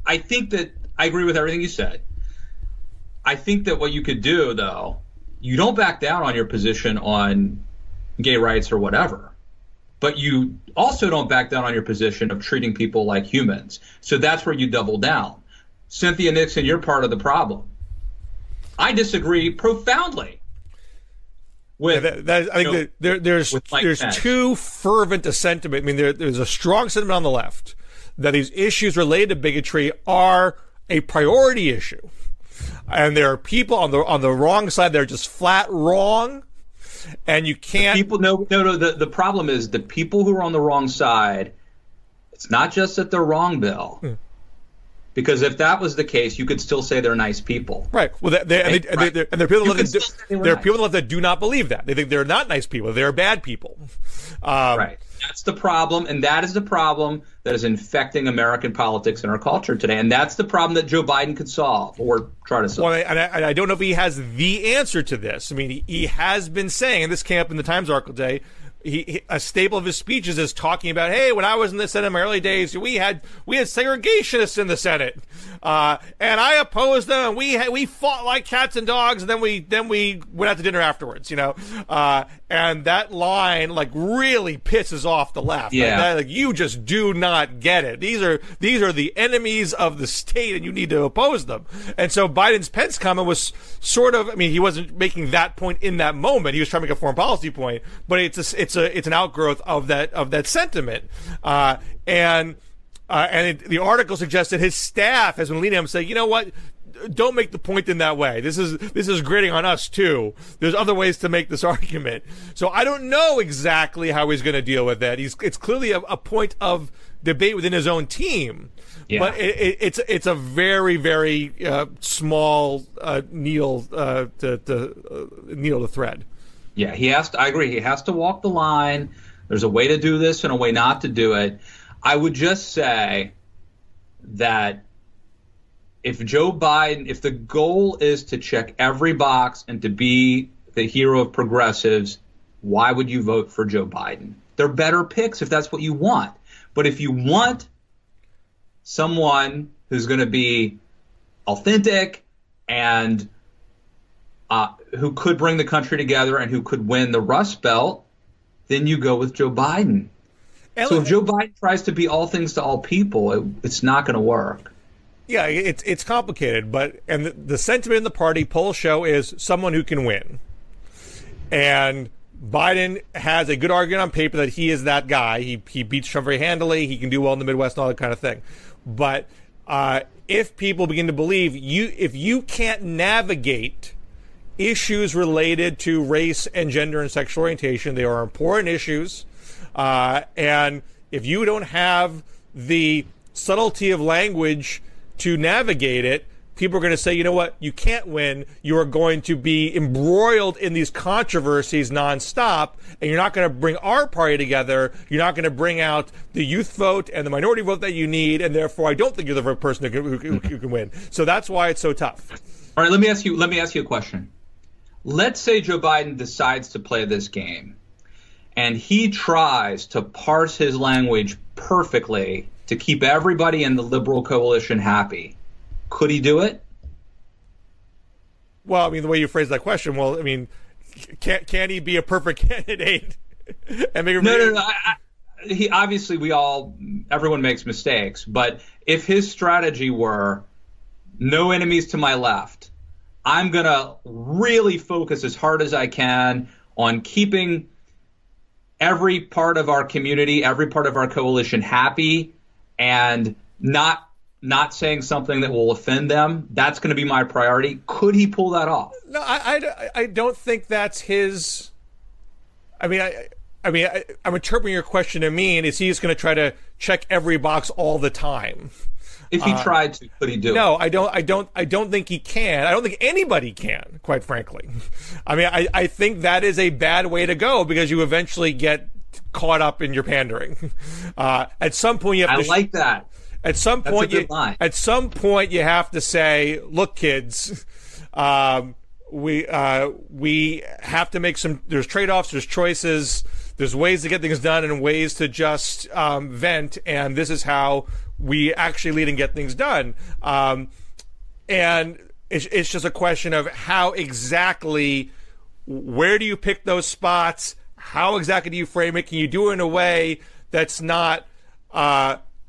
I think that I agree with everything you said. I think that what you could do, though, you don't back down on your position on gay rights or whatever, but you also don't back down on your position of treating people like humans. So that's where you double down. Cynthia Nixon, you're part of the problem. I disagree profoundly with. I think there's too fervent a sentiment. I mean, there's a strong sentiment on the left that these issues related to bigotry are a priority issue. And there are people on the wrong side that are just flat wrong, and you can't. The problem is the people who are on the wrong side. It's not just that they're wrong, Bill. Because if that was the case, you could still say they're nice people. Right. Well, there are people that do not believe that. They think they're not nice people. They're bad people. Right. That's the problem, and that is the problem that is infecting American politics and our culture today. And that's the problem that Joe Biden could solve or try to solve. Well, and I don't know if he has the answer to this. I mean, he has been saying, and this came up in the Times article today, a staple of his speeches is talking about, hey, when I was in the Senate in my early days, we had segregationists in the Senate, and I opposed them. We fought like cats and dogs, and then we went out to dinner afterwards, and that line really pisses off the left. Yeah, you just do not get it. These are the enemies of the state, and you need to oppose them. And so Biden's Pence comment was sort of, I mean, he wasn't making that point in that moment. He was trying to make a foreign policy point, but it's an outgrowth of that sentiment, and the article suggested his staff has been leading him, saying, you know what, don't make the point in that way. This is gritting on us too. There's other ways to make this argument. So I don't know exactly how he's going to deal with that. It's clearly a point of debate within his own team. Yeah. But it's a very, very small needle to thread. Yeah, I agree. He has to walk the line. There's a way to do this and a way not to do it. I would just say that if the goal is to check every box and to be the hero of progressives, why would you vote for Joe Biden? They're better picks if that's what you want. But if you want someone who's going to be authentic and who could bring the country together and who could win the Rust Belt, then you go with Joe Biden. So if Joe Biden tries to be all things to all people, it's not going to work. Yeah, it's complicated, and the sentiment in the party polls show is someone who can win. And Biden has a good argument on paper that he is that guy. He beats Trump very handily. He can do well in the Midwest and all that kind of thing. But if people begin to believe if you can't navigate issues related to race and gender and sexual orientation, they are important issues. And if you don't have the subtlety of language to navigate it, people are going to say, you know what, you can't win. You are going to be embroiled in these controversies nonstop, and you're not going to bring our party together. You're not going to bring out the youth vote and the minority vote that you need, and therefore I don't think you're the right person who can win. So that's why it's so tough. All right, let me ask you a question. Let's say Joe Biden decides to play this game, and he tries to parse his language perfectly to keep everybody in the liberal coalition happy. Could he do it? Well, I mean, the way you phrase that question, well, I mean, can he be a perfect candidate? And make No. He obviously, everyone makes mistakes, but if his strategy were no enemies to my left, I'm going to really focus as hard as I can on keeping every part of our community, every part of our coalition happy, and not saying something that will offend them. That's going to be my priority. Could he pull that off? No, I don't think that's his. I mean, I'm interpreting your question to mean is he just going to try to check every box all the time? If he tried to, could he do it? No, I don't think he can. I don't think anybody can, quite frankly. I mean, I think that is a bad way to go because you eventually get caught up in your pandering. At some point, you have to. I like that. At some point, you have to say, "Look, kids, we have to make some. There's trade-offs. There's choices. There's ways to get things done and ways to just vent. And this is how we actually lead and get things done. And it's just a question of how exactly, where do you pick those spots? How exactly do you frame it? Can you do it in a way that's not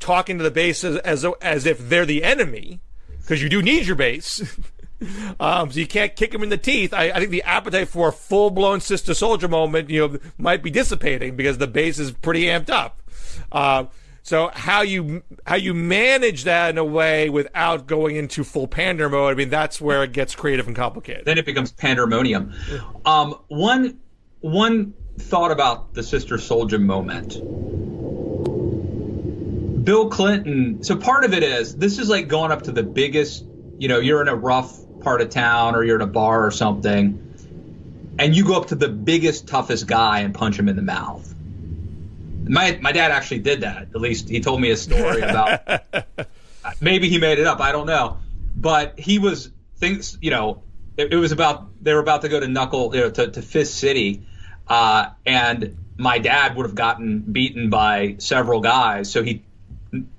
talking to the base as if they're the enemy? Because you do need your base. So you can't kick them in the teeth. I think the appetite for a full-blown Sistah Souljah moment, might be dissipating because the base is pretty amped up. So how you manage that in a way without going into full pander mode, I mean, that's where it gets creative and complicated. Then it becomes pandemonium. One thought about the Sistah Souljah moment. Bill Clinton, so part of it is, this is like going up to the biggest, you're in a rough part of town or you're in a bar or something, and you go up to the biggest, toughest guy and punch him in the mouth. My dad actually did that. At least he told me a story about, maybe he made it up, I don't know. But he was, it was about, they were about to go to to Fist City, and my dad would have gotten beaten by several guys, so he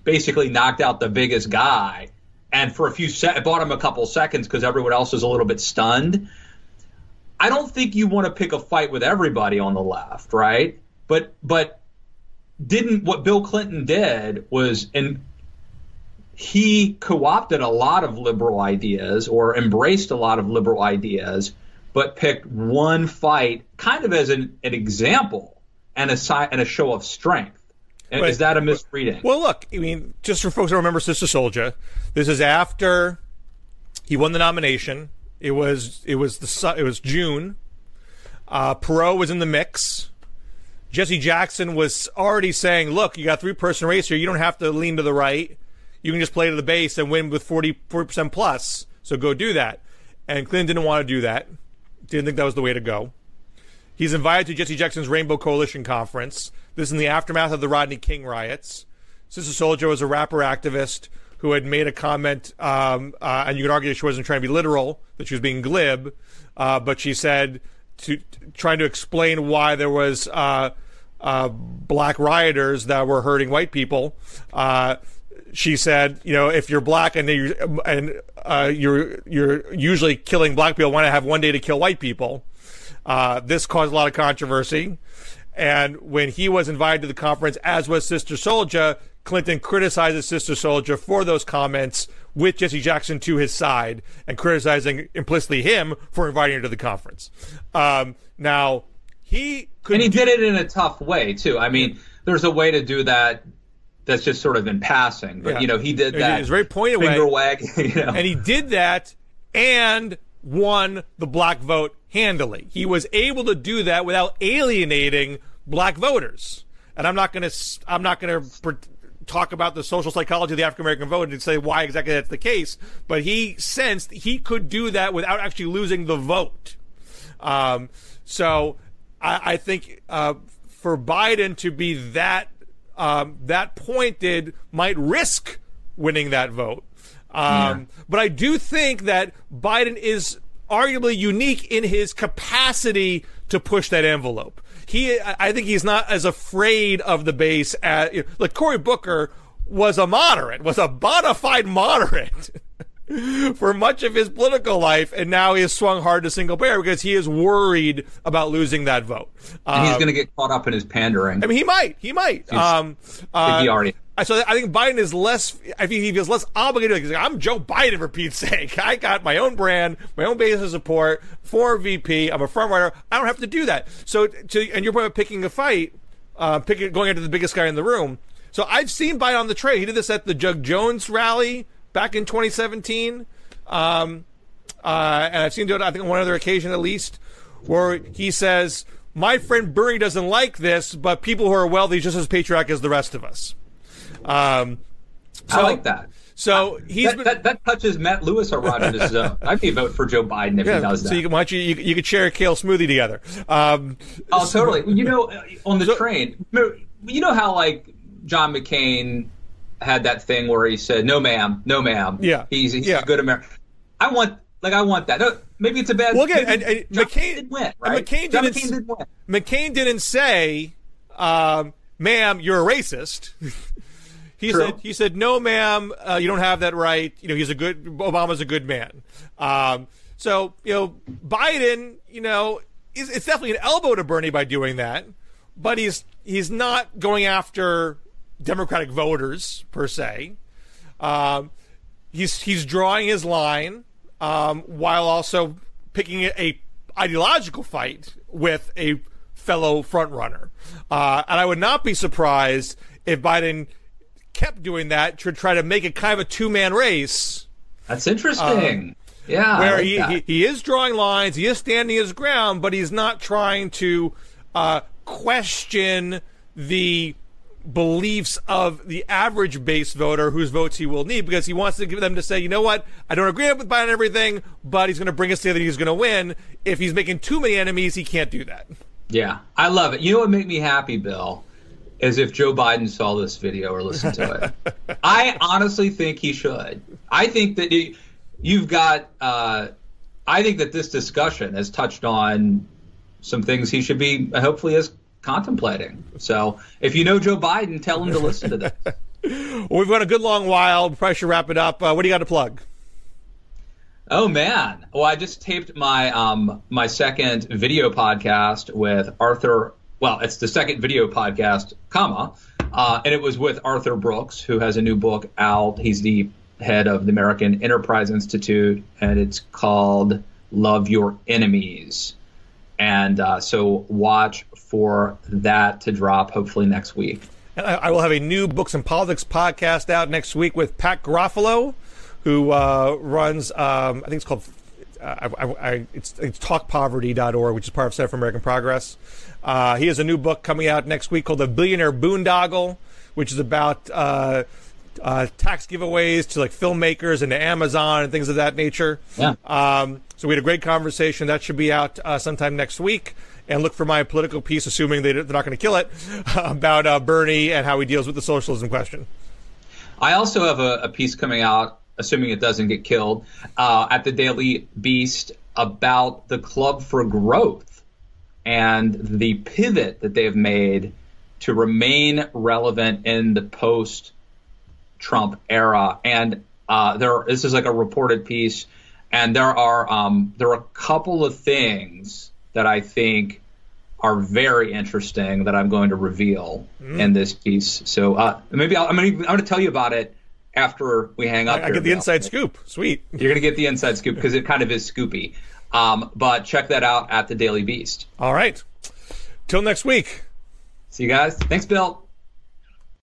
basically knocked out the biggest guy, and for it bought him a couple seconds because everyone else was a little bit stunned. I don't think you want to pick a fight with everybody on the left, right? But what Bill Clinton did was, he co-opted a lot of liberal ideas or embraced a lot of liberal ideas, but picked one fight kind of as an example and a show of strength. Right. Is that a misreading? Well, look, I mean, just for folks who remember Sistah Souljah, this is after he won the nomination. It was June. Perot was in the mix. Jesse Jackson was already saying, look, you got a 3-person race here. You don't have to lean to the right. You can just play to the base and win with 40% plus. So go do that. And Clinton didn't want to do that. Didn't think that was the way to go. He's invited to Jesse Jackson's Rainbow Coalition Conference. This is in the aftermath of the Rodney King riots. Sistah Souljah was a rapper activist who had made a comment, and you could argue that she wasn't trying to be literal, that she was being glib, but she said, trying to explain why there was black rioters that were hurting white people, she said, if you're black and you're usually killing black people, why not have one day to kill white people? This caused a lot of controversy. And when he was invited to the conference, as was Sister Souljah, Clinton criticizes Sister Souljah for those comments with Jesse Jackson to his side and criticizing implicitly him for inviting her to the conference. Now, he could... And he did it in a tough way, too. I mean, there's a way to do that that's just sort of in passing. But, he did that. It was very pointed finger wag. And he did that and won the black vote handily. He was able to do that without alienating black voters. And I'm not going to talk about the social psychology of the African American vote and say why exactly that's the case, but he sensed he could do that without actually losing the vote. So I think for Biden to be that pointed might risk winning that vote. But I do think that Biden is arguably unique in his capacity to push that envelope. I think he's not as afraid of the base as, like Cory Booker was a bona fide moderate for much of his political life, and now he has swung hard to single payer because he is worried about losing that vote. And he's going to get caught up in his pandering. I mean, he might. He already. So I think Biden is less. I think he feels less obligated. He's like, I'm Joe Biden, for Pete's sake. I got my own brand, my own base of support for VP. I'm a front runner. I don't have to do that. So, and your point of picking a fight, going after the biggest guy in the room. So I've seen Biden on the trail. He did this at the Doug Jones rally back in 2017, and I've seen him do it, I think, on one other occasion at least, where he says, "My friend Bernie doesn't like this, but people who are wealthy just as patriotic as the rest of us." I like that. So that touches Matt Lewis or Roger zone. I'd be a vote for Joe Biden if he does that. So you could share a kale smoothie together. Totally. On the train, how like John McCain had that thing where he said, "No, ma'am, no, ma'am." Yeah, he's a good American. I want that. No, maybe it's a bad. Well, again, and McCain did win, right? McCain did win. McCain didn't say, "Ma'am, you're a racist." He said, "No, ma'am, you don't have that right." Obama's a good man. So Biden, it's definitely an elbow to Bernie by doing that, but he's not going after Democratic voters per se. He's drawing his line while also picking a ideological fight with a fellow frontrunner. And I would not be surprised if Biden kept doing that to try to make it kind of a two-man race. That's interesting. Where he is drawing lines, he is standing his ground, but he's not trying to question the beliefs of the average base voter whose votes he will need, because he wants to give them to say, you know what, I don't agree with Biden and everything, but he's going to bring us together and he's going to win. If he's making too many enemies, he can't do that. Yeah, I love it. You know what made me happy, Bill? Is if Joe Biden saw this video or listened to it. I honestly think he should. I think that you've got. I think that this discussion has touched on some things he should be hopefully is contemplating. So if you know Joe Biden, tell him to listen to this. Well, we've got a good long while. We probably should wrap it up. What do you got to plug? Oh man! Well, I just taped my my second video podcast with Arthur. Well, it's the second video podcast, and it was with Arthur Brooks, who has a new book out. He's the head of the American Enterprise Institute, and it's called Love Your Enemies. And so watch for that to drop hopefully next week. And I will have a new Books and Politics podcast out next week with Pat Garofalo, who runs, I think it's called, it's talkpoverty.org, which is part of Center for American Progress. He has a new book coming out next week called The Billionaire Boondoggle, which is about tax giveaways to like filmmakers and to Amazon and things of that nature. Yeah. So we had a great conversation. That should be out sometime next week. And look for my Politico piece, assuming they're not going to kill it, about Bernie and how he deals with the socialism question. I also have a piece coming out, assuming it doesn't get killed, at the Daily Beast about the Club for Growth and the pivot that they have made to remain relevant in the post-Trump Trump era. And this is like a reported piece, and there are a couple of things that I think are very interesting that I'm going to reveal in this piece. So maybe I'm going to tell you about it after we hang up. I get the inside scoop. Sweet. You're going to get the inside scoop because it kind of is scoopy. But check that out at the Daily Beast. All right. Till next week. See you guys. Thanks, Bill.